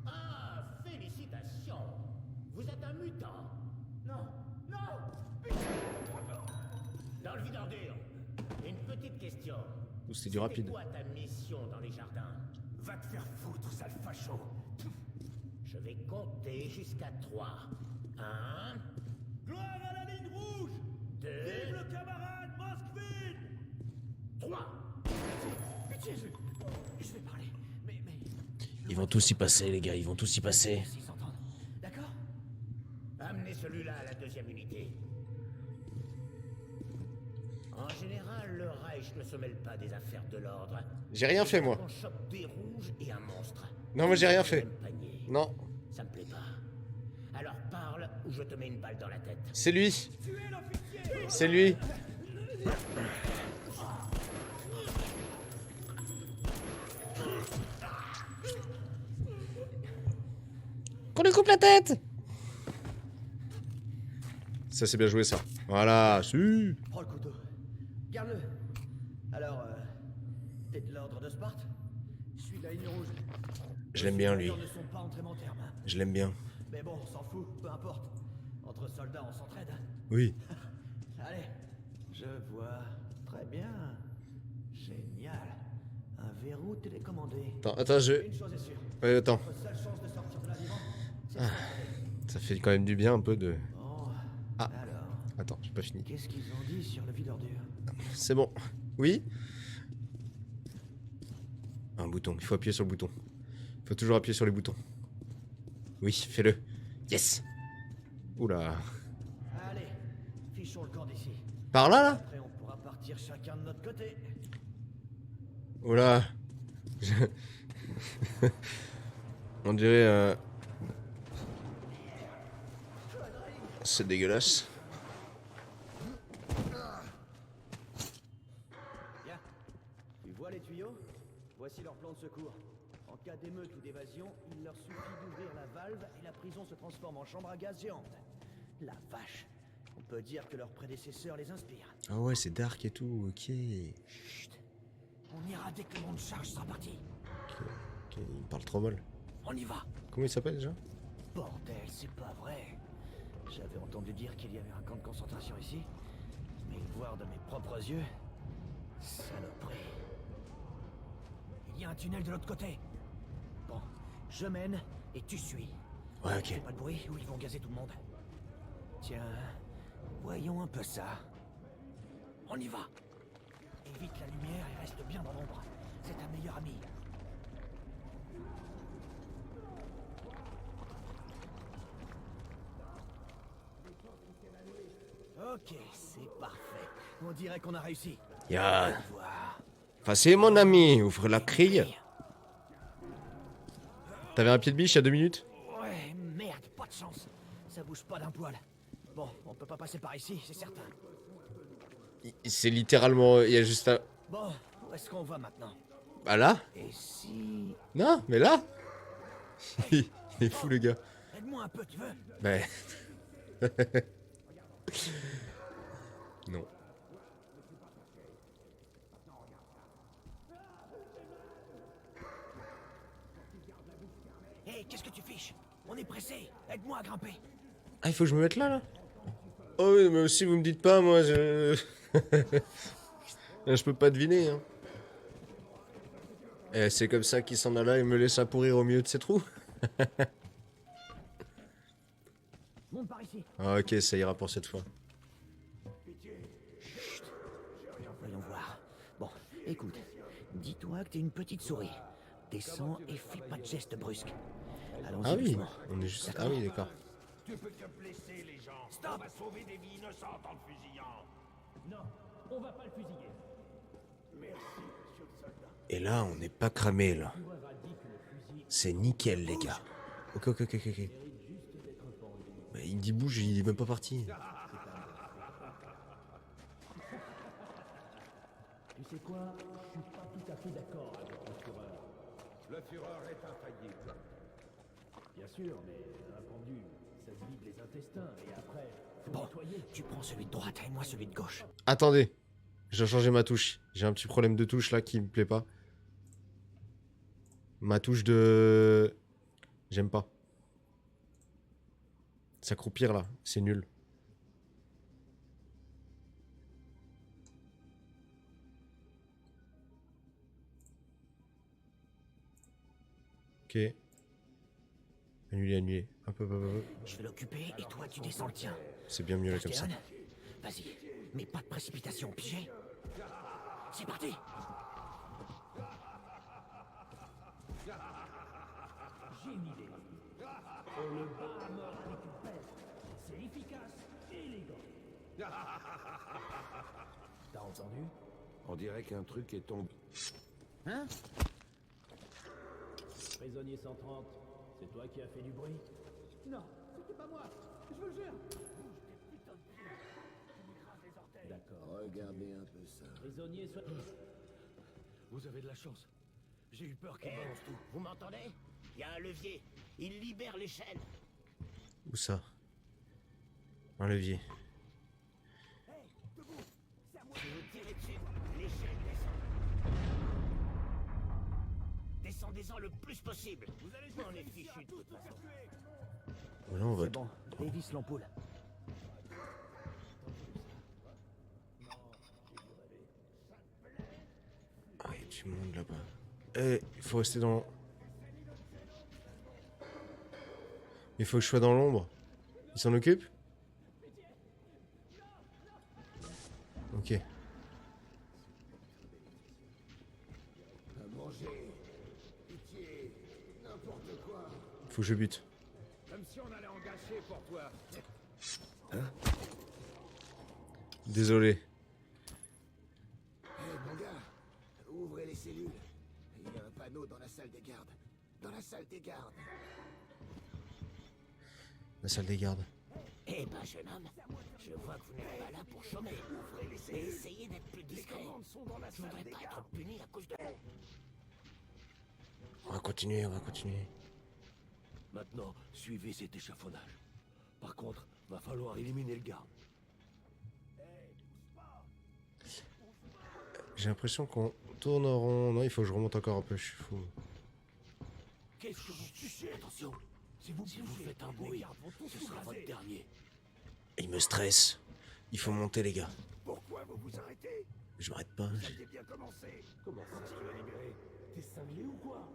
Ah, félicitations. Vous êtes un mutant. Non! Non! Dans le vide ordure. Une petite question. Ou c'est du rapide. C'est quoi ta mission dans les jardins? Va te faire foutre, sale facho. Je vais compter jusqu'à 3. 1, Gloire à la ligne rouge! 2, Vive le camarade Moskvin! 3. Pitié, je vais parler. Mais... Ils vont tous y passer, les gars, ils vont tous y passer. S'ils s'entendent. D'accord? Amenez celui-là à la deuxième unité. En général, le Reich ne se mêle pas des affaires de l'ordre. J'ai rien fait, moi. On chope des rouges et un monstre. Non, moi j'ai rien Dans le fait. même panier. Non, Ça me plaît pas. Alors parle ou je te mets une balle dans la tête. c'est lui. C'est lui. Qu'on lui coupe la tête. Ça c'est bien joué ça. Voilà, su. Prends le couteau. Garde-le. Alors, t'es de l'ordre de Sparte? Je suis de la ligne rouge. Je l'aime bien lui. Les ne sont pas entrés en terme. Je l'aime bien. Mais bon, on s'en fout, peu importe. Entre soldats, on s'entraide. Oui. Allez, je vois. Très bien. Génial. Un verrou télécommandé. Attends, je... Une chose est sûre. Ouais, attends. Notre seule chance de sortir de là vivant, c'est Ça fait quand même du bien un peu de... Bon, Ah. alors, Attends, j'ai pas fini. qu'est-ce qu'ils ont dit sur le vide ordure? C'est bon. Oui. Un bouton, il faut appuyer sur le bouton. Il faut toujours appuyer sur les boutons. Oui, fais-le. Yes. Oula. Allez, fichons le camp d'ici. Par là, là. Après, on pourra partir chacun de notre côté. Oula. On dirait... C'est dégueulasse. Bien. Tu vois les tuyaux? Voici leur plan de secours. En cas d'émeute ou d'évasion, il leur suffit d'ouvrir la valve et la prison se transforme en chambre à gaz géante. La vache. On peut dire que leurs prédécesseurs les inspirent. Ah ouais, c'est dark et tout, ok. Chut. On ira dès que le monde charge sera parti. Ok, il parle trop mal. On y va. Comment il s'appelle déjà? Bordel, c'est pas vrai. J'avais entendu dire qu'il y avait un camp de concentration ici. Mais le voir de mes propres yeux... Saloperie. Il y a un tunnel de l'autre côté. Bon, je mène et tu suis. Ouais, ok. Fais pas de bruit ou ils vont gazer tout le monde. Tiens, voyons un peu ça. On y va. Évite la lumière et reste bien dans l'ombre. C'est ta meilleure amie. Ok, c'est parfait. On dirait qu'on a réussi. Yann. Au revoir. Facile, mon ami. Ouvre la grille. T'avais un pied de biche il y a 2 minutes? Ouais, merde, pas de chance. Ça bouge pas d'un poil. Bon, on peut pas passer par ici, c'est certain. C'est littéralement... Il y a juste un... Bon, où est-ce qu'on va maintenant? Bah là? Et si... Non, mais là. Il est fou, le gars. Aide-moi un peu, tu veux? Ben... Non. Hé, qu'est-ce que tu fiches? On est pressé. Aide-moi à grimper. Ah, il faut que je me mette là, là? Oh oui, mais aussi, vous me dites pas, moi, je... Je peux pas deviner, hein. Et c'est comme ça qu'il s'en alla et me laissa pourrir au milieu de ses trous. Monte par ici. Ah, ok, ça ira pour cette fois. Chut. Voyons voir. Bon, écoute. Dis-toi que t'es une petite souris. Descends et fais pas de gestes brusques. Allons-y Ah oui, doucement. on est juste... Ah oui, d'accord. Tu peux te blesser, les gens. Stop. On va sauver des vies innocentes en le fusillant. Non, on va pas le fusiller. Merci, monsieur le soldat. Et là, on n'est pas cramé, là. C'est nickel, les gars. Ok, ok, ok, ok. Mais il dit bouge, il est même pas parti. Tu sais quoi? Je suis pas tout à fait d'accord avec le procureur. Le Führer est infaillible. Bien sûr, mais un pendu, ça se vide les intestins, et après, faut Bon, nettoyer. tu prends celui de droite et moi celui de gauche. Attendez. Je dois changer ma touche. J'ai un petit problème de touche là qui me plaît pas. Ma touche de... J'aime pas. S'accroupir là, c'est nul. Ok. Annuler, annuler. Hop, hop, hop, hop. Je vais l'occuper et toi tu descends le tien. C'est bien mieux là comme ça. Stéphane, vas-y, mais pas de précipitation, pigé. C'est parti. J'ai une idée. On le bat à mort avec une peste. C'est efficace et élégant. T'as entendu? On dirait qu'un truc est tombé. Hein? Prisonnier 130, c'est toi qui as fait du bruit? Non, c'était pas moi. Je vous le jure. D'accord. Regardez un peu ça. Prisonnier soit... Vous avez de la chance. J'ai eu peur qu'il balance tout. Vous m'entendez? Il y a un levier. Il libère les chaînes. Où ça? Un levier. Si vous tirez dessus, les chaînes descendent. Descendez-en le plus possible. Vous allez on est fichu de toute façon. Voilà, on va... C'est bon, dévisse l'ampoule. Ah, il y a du monde là-bas. Eh, il faut rester dans... Il faut que je sois dans l'ombre. Il s'en occupe? Ok. À manger, pitié, n'importe quoi. Faut que je bute. Comme si on allait en gâcher pour toi. Désolé. Hé, mon gars, ouvrez les cellules. Il y a un panneau dans la salle des gardes. Dans la salle des gardes. La salle des gardes. Eh ben, jeune homme, je vois que vous n'êtes pas là pour chômer. Mais essayez d'être plus discret. Je voudrais pas être puni à cause de... On va continuer, on va continuer. Maintenant, suivez cet échafaudage. Par contre, va falloir éliminer le garde. J'ai l'impression qu'on tourne en rond. Non, il faut que je remonte encore un peu, je suis fou. Qu'est-ce que vous touchez? Attention, si vous faites un bruit, ce sera votre dernier. Il me stresse. Il faut monter, les gars. Pourquoi vous vous arrêtez? Je m'arrête pas. Ça a bien commencé. Comment ça, tu l'as libéré? T'es cinglé ou quoi?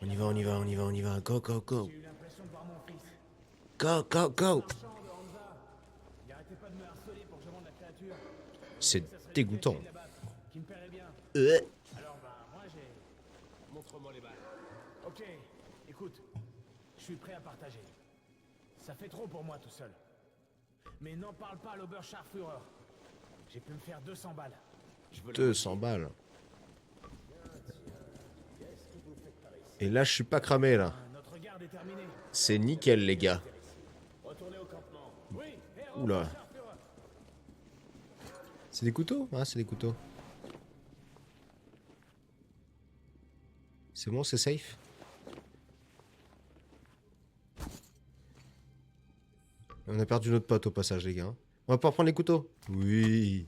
On y va, on y va, on y va, on y va. Go, go, go. J'ai eu l'impression de voir mon fils. Go, go, go. Champ de Hansa. Il arrêtait pas de me harceler pour que je vende la créature. C'est dégoûtant. Qui me paierait bien. Alors bah moi j'ai... Montre-moi les balles. Ok, écoute. Je suis prêt à partager. Ça fait trop pour moi tout seul. Mais n'en parle pas à l'Oberscharführer. J'ai pu me faire 200 balles. 200 balles. Et là, je suis pas cramé, là. Notre garde est terminée. C'est nickel, les gars. Retournez au campement. Oui, Oula. C'est des couteaux? Ah, c'est des couteaux. C'est bon, c'est safe? On a perdu notre pote au passage, les gars. On va pouvoir prendre les couteaux? Oui.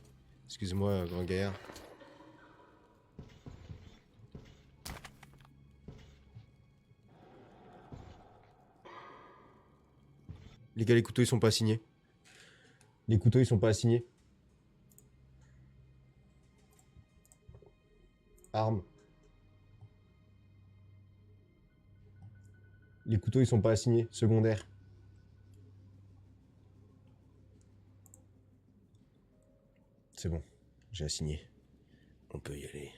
Excuse-moi, grand gaillard. Les gars, les couteaux, ils sont pas assignés. Les couteaux, ils sont pas assignés. Armes. Les couteaux, ils sont pas assignés. Secondaire. C'est bon. J'ai assigné. On peut y aller.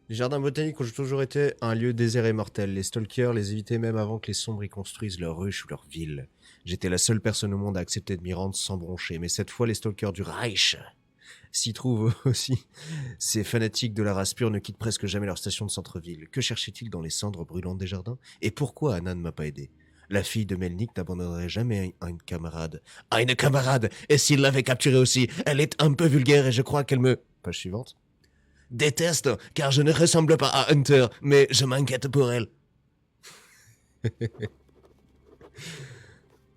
Les jardins botaniques ont toujours été un lieu désert et mortel. Les stalkers les évitaient même avant que les sombres y construisent leurs ruches ou leurs villes. J'étais la seule personne au monde à accepter de m'y rendre sans broncher. Mais cette fois, les stalkers du Reich s'y trouvent aussi. Ces fanatiques de la race pure ne quittent presque jamais leur station de centre-ville. Que cherchaient-ils dans les cendres brûlantes des jardins? Et pourquoi Anna ne m'a pas aidé? La fille de Melnik n'abandonnerait jamais à une camarade. À une camarade. Et s'il l'avait capturée aussi, elle est un peu vulgaire et je crois qu'elle me... Page suivante. Déteste, car je ne ressemble pas à Hunter, mais je m'inquiète pour elle.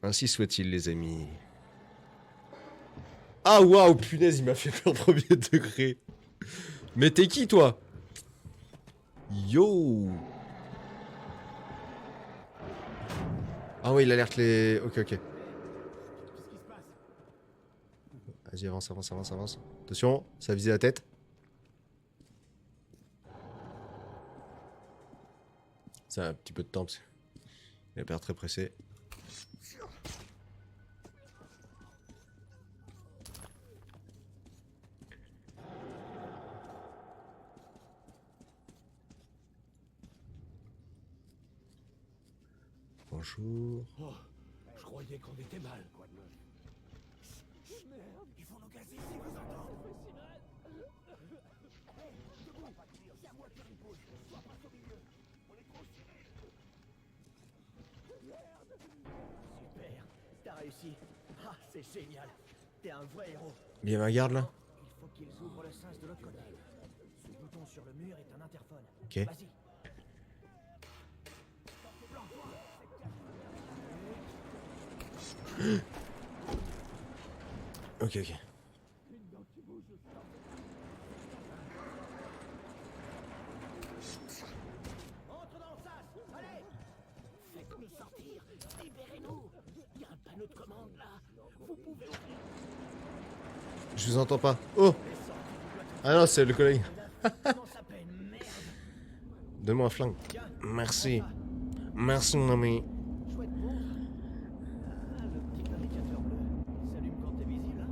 Ainsi soit-il, les amis. Ah waouh, punaise, il m'a fait peur premier degré. Mais t'es qui, toi? Yo. Ah ouais, il alerte les... Ok, ok. Vas-y, avance, avance, avance, avance. Attention, ça a visé la tête. Ça a un petit peu de temps, parce qu'il a l'air très pressé. Bonjour. Oh, je croyais qu'on était mal, quoi de neuf. Merde, ils vont nous gazer, c'est vous entendre. Hey, debout, c'est à moi de faire une pause. Soit passe au milieu. On est trop serrés. Merde. Super, t'as réussi. Ah, c'est génial. T'es un vrai héros. Bien ma garde là. Il faut qu'ils ouvrent le sens de l'autre côté. Ce bouton sur le mur est un interphone. Ok. Vas-y. Ok, ok. Entre dans le sas. Allez. Faites-nous sortir. Libérez-nous. Il y a un panneau de commande là. Vous pouvez ouvrir. Je vous entends pas. Oh. Ah non, c'est le collègue. Donne-moi un flingue. Merci. Merci mon ami. Chouette montre. Ah, le petit indicateur bleu. Il s'allume quand t'es visible.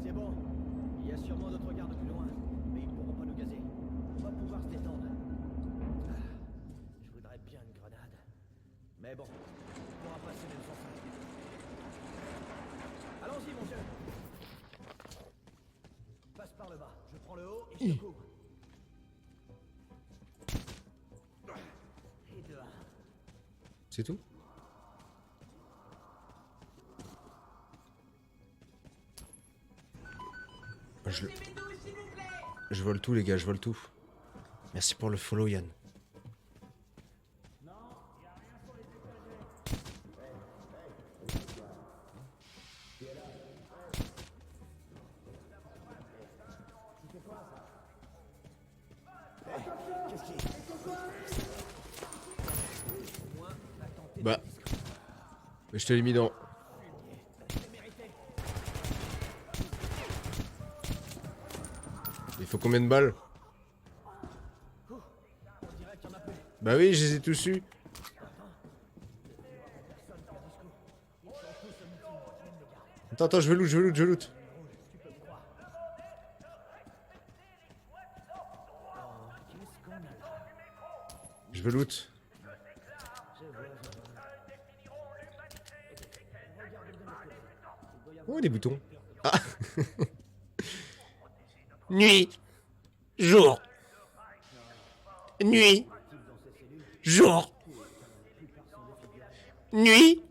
C'est bon. Il y a sûrement d'autres gardes plus loin. Mais ils pourront pas nous gazer. On va pouvoir se détendre. Ah, je voudrais bien une grenade. Mais bon, on pourra passer même sans ça. Allons-y, mon vieux. Passe par le bas. Je prends le haut et je te couvre. Et dehors. C'est tout? Je vole tout les gars, je vole tout. Merci pour le follow Yann. Bah, je te l'ai mis dans... Il faut combien de balles? Bah oui, je les ai tous eus. Attends, attends, je veux loot, je veux loot, je veux loot. Je veux loot. Oh, des boutons. Ah. Nuit. Jour. Nuit. Jour. Nuit.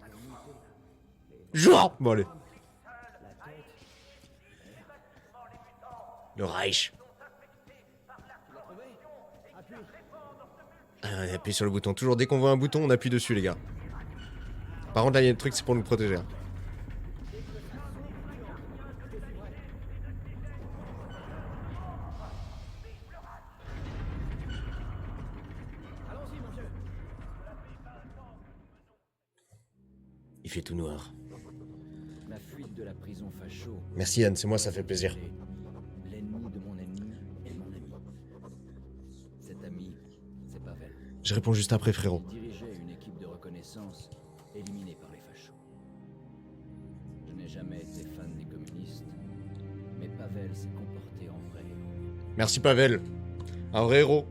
Jour. Bon, allez. Le Reich. Ah, on appuie sur le bouton. Toujours dès qu'on voit un bouton, on appuie dessus, les gars. Par contre, là, il y a un truc, c'est pour nous protéger. Hein. Il fait tout noir. Ma fuite de la prison facho. Merci Yann, c'est moi, ça fait plaisir. L'ennemi de mon ennemi est mon ami. Cet ami, c'est Pavel. Je réponds juste après, frérot. Il dirigeait une équipe de reconnaissance éliminée par les fachos. Je n'ai jamais été fan des communistes, mais Pavel s'est comporté en vrai héros. Merci Pavel. Un vrai héros.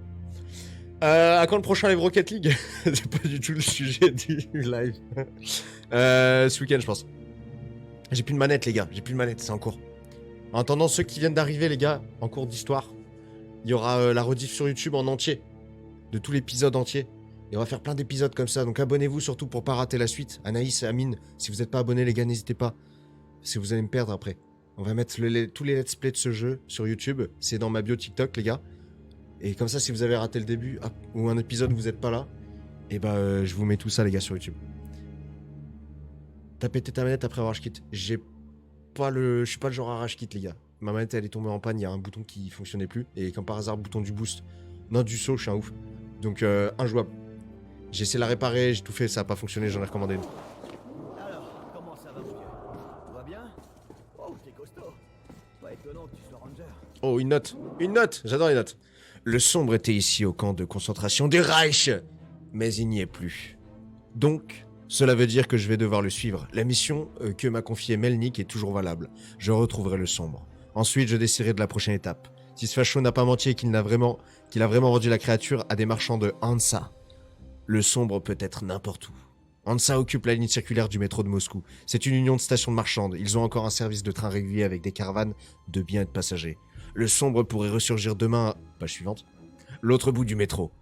À quand le prochain Live Rocket League? C'est pas du tout le sujet du live. Ce week-end, je pense. J'ai plus de manette, les gars. J'ai plus de manette, c'est en cours. En attendant, ceux qui viennent d'arriver, les gars, en cours d'histoire, il y aura la rediff sur YouTube en entier. De tout l'épisode entier. Et on va faire plein d'épisodes comme ça. Donc abonnez-vous surtout pour pas rater la suite. Anaïs, Amine, si vous n'êtes pas abonnés, les gars, n'hésitez pas. Parce que vous allez me perdre après. On va mettre tous les let's play de ce jeu sur YouTube. C'est dans ma bio TikTok, les gars. Et comme ça, si vous avez raté le début ou un épisode où vous n'êtes pas là, et bah je vous mets tout ça, les gars, sur YouTube. T'as pété ta manette après un rage kit. Je suis pas le genre à rage kit, les gars. Ma manette, elle est tombée en panne. Il y a un bouton qui fonctionnait plus. Et comme par hasard, bouton du boost. Non, du saut, je suis un ouf. Donc, injouable. J'ai essayé de la réparer, j'ai tout fait, ça a pas fonctionné, j'en ai recommandé une. Alors, comment ça va, mon vieux? Tout va bien? Oh, t'es costaud. Pas étonnant que tu sois ranger. Oh, une note. Une note. J'adore les notes. Le sombre était ici au camp de concentration des Reich. Mais il n'y est plus. Donc, cela veut dire que je vais devoir le suivre. La mission que m'a confiée Melnik est toujours valable. Je retrouverai le sombre. Ensuite, je déciderai de la prochaine étape. Si ce facho n'a pas menti et qu'il a vraiment vendu la créature à des marchands de Hansa, le sombre peut être n'importe où. Hansa occupe la ligne circulaire du métro de Moscou. C'est une union de stations marchandes. Ils ont encore un service de train régulier avec des caravanes de biens et de passagers. Le sombre pourrait ressurgir demain à... Page suivante. L'autre bout du métro.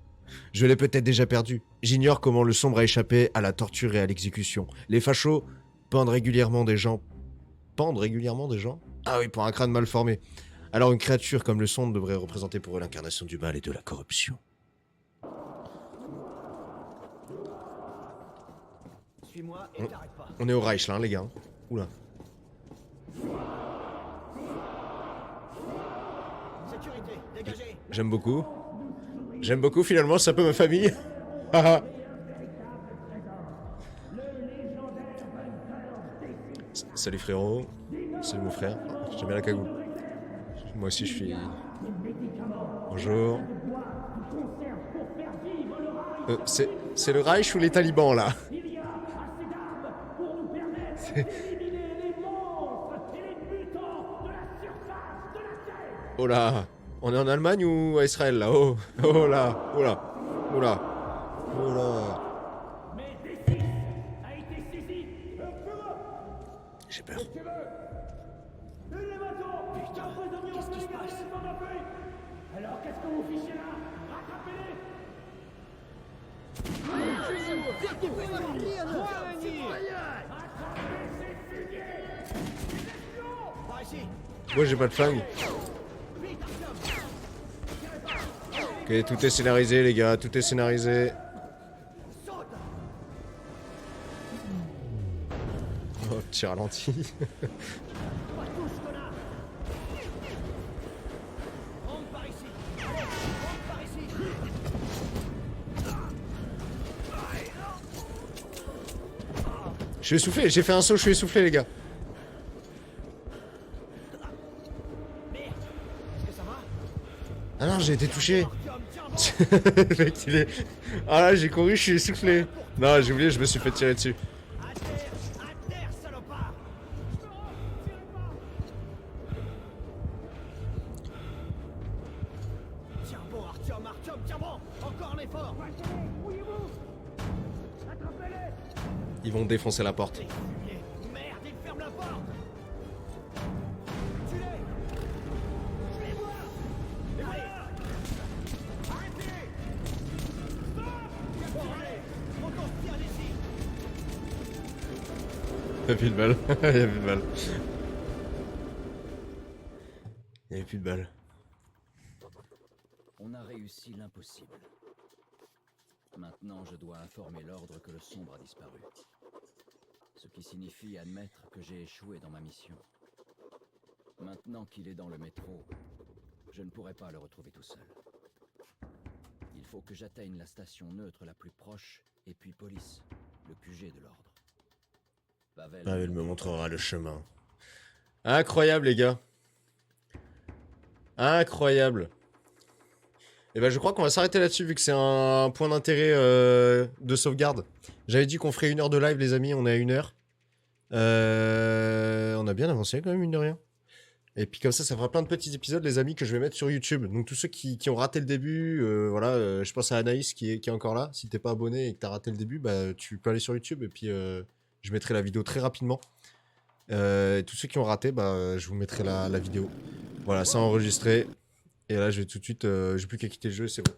Je l'ai peut-être déjà perdu. J'ignore comment le sombre a échappé à la torture et à l'exécution. Les fachos pendent régulièrement des gens. Pendent régulièrement des gens ? Ah oui, pour un crâne mal formé. Alors une créature comme le sombre devrait représenter pour eux l'incarnation du mal et de la corruption. Suis-moi et t'arrête pas. On est au Reich là, hein, les gars. Oula. Sécurité, dégagez. J'aime beaucoup. J'aime beaucoup, finalement, c'est un peu ma famille. Salut frérot. Salut mon frère. J'aime bien la cagoule. Moi aussi je suis... Bonjour. C'est le Reich ou les talibans là? Oh là, on est en Allemagne ou à Israël là? Oh, oh là, oh là, oh là, oh là. J'ai peur. Qu'est-ce qui se passe? Alors qu'est-ce que vous fichez là? Rattrapez-les! Moi j'ai pas de flingue. Ok, tout est scénarisé les gars, tout est scénarisé. Oh, petit ralenti. Je suis essoufflé, j'ai fait un saut, je suis essoufflé les gars. Ah non, j'ai été touché. Le mec, il est... Ah là, j'ai couru, je suis essoufflé. Non, j'ai oublié, je me suis fait tirer dessus. Tiens bon, Artyom, tiens bon. Encore un effort. Ils vont défoncer la porte. Merde, il ferme la porte. Tuez-les. Je les vois. Allez. Arrêtez. Stop. Bon, allez. On se tire d'ici. Il n'y a plus de balles. Il n'y a plus de balles. Il n'y a plus de balles. On a réussi l'impossible. Maintenant, je dois informer l'ordre que le sombre a disparu. Ce qui signifie admettre que j'ai échoué dans ma mission. Maintenant qu'il est dans le métro, je ne pourrai pas le retrouver tout seul. Il faut que j'atteigne la station neutre la plus proche, et puis police, le QG de l'ordre. Pavel me montrera le chemin. Incroyable les gars. Incroyable. Et ben je crois qu'on va s'arrêter là-dessus vu que c'est un point d'intérêt de sauvegarde. J'avais dit qu'on ferait 1 heure de live les amis, on est à 1 heure. On a bien avancé quand même mine de rien. Et puis comme ça fera plein de petits épisodes les amis que je vais mettre sur YouTube. Donc tous ceux qui ont raté le début, voilà, je pense à Anaïs qui est encore là. Si t'es pas abonné et que t'as raté le début, bah tu peux aller sur YouTube et puis je mettrai la vidéo très rapidement. Et tous ceux qui ont raté, bah je vous mettrai la vidéo. Voilà, ça enregistré. Et là, je vais tout de suite... j'ai plus qu'à quitter le jeu, c'est bon.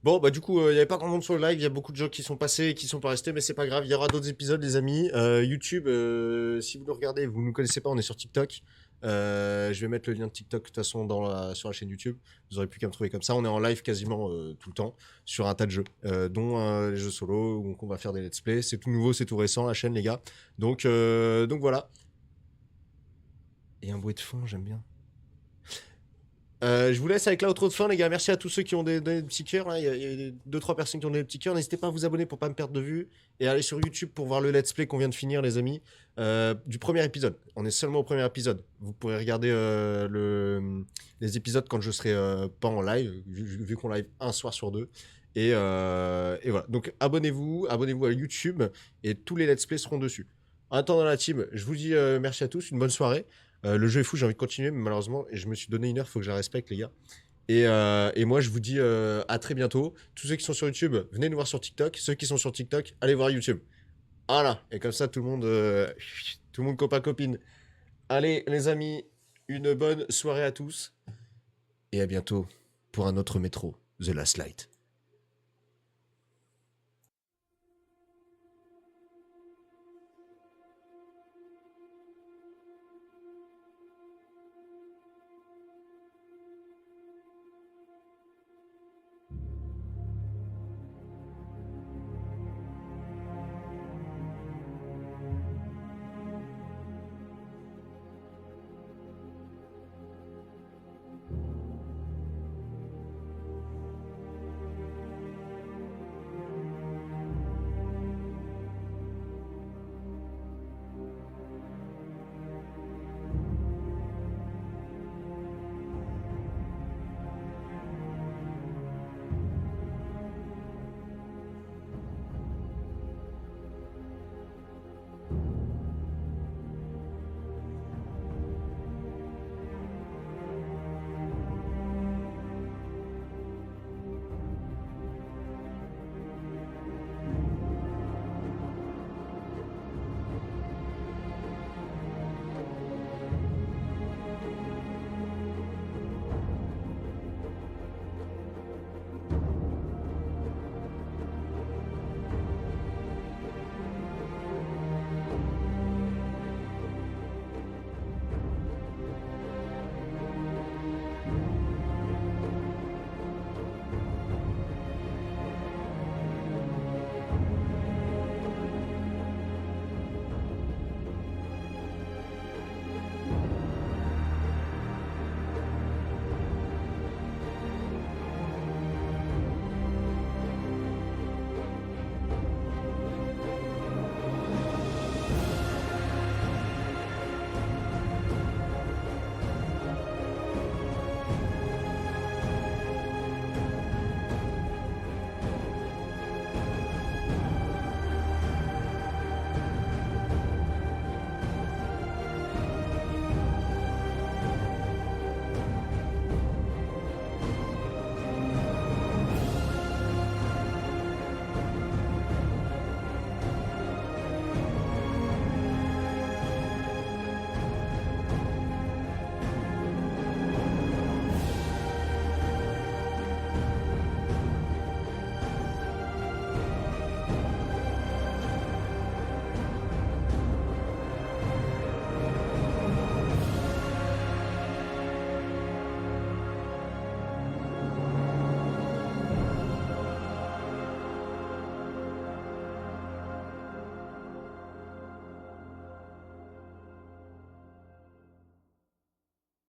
Bon, bah du coup, il n'y avait pas grand monde sur le live, il y a beaucoup de gens qui sont passés et qui sont pas restés, mais c'est pas grave, il y aura d'autres épisodes, les amis. YouTube, si vous nous regardez, vous ne nous connaissez pas, on est sur TikTok. Je vais mettre le lien de TikTok de toute façon sur la chaîne YouTube. Vous aurez plus qu'à me trouver comme ça. On est en live quasiment tout le temps sur un tas de jeux, dont les jeux solo, donc on va faire des let's play. C'est tout nouveau, c'est tout récent, la chaîne, les gars. Donc voilà. Et un bruit de fond, j'aime bien. Je vous laisse avec l'outro de fin, les gars. Merci à tous ceux qui ont donné des petits cœurs. Il y a 2-3 personnes qui ont donné des petits cœurs. N'hésitez pas à vous abonner pour pas me perdre de vue. Et aller sur YouTube pour voir le let's play qu'on vient de finir, les amis. Du premier épisode. On est seulement au premier épisode. Vous pourrez regarder les épisodes quand je serai pas en live, vu qu'on live un soir sur 2. Et voilà. Donc abonnez-vous à YouTube et tous les let's play seront dessus. En attendant la team, je vous dis merci à tous, une bonne soirée. Le jeu est fou, j'ai envie de continuer, mais malheureusement, je me suis donné 1 heure, il faut que je la respecte, les gars. Et moi, je vous dis à très bientôt. Tous ceux qui sont sur YouTube, venez nous voir sur TikTok. Ceux qui sont sur TikTok, allez voir YouTube. Voilà. Et comme ça, tout le monde copain copine. Allez, les amis, une bonne soirée à tous. Et à bientôt pour un autre métro, The Last Light.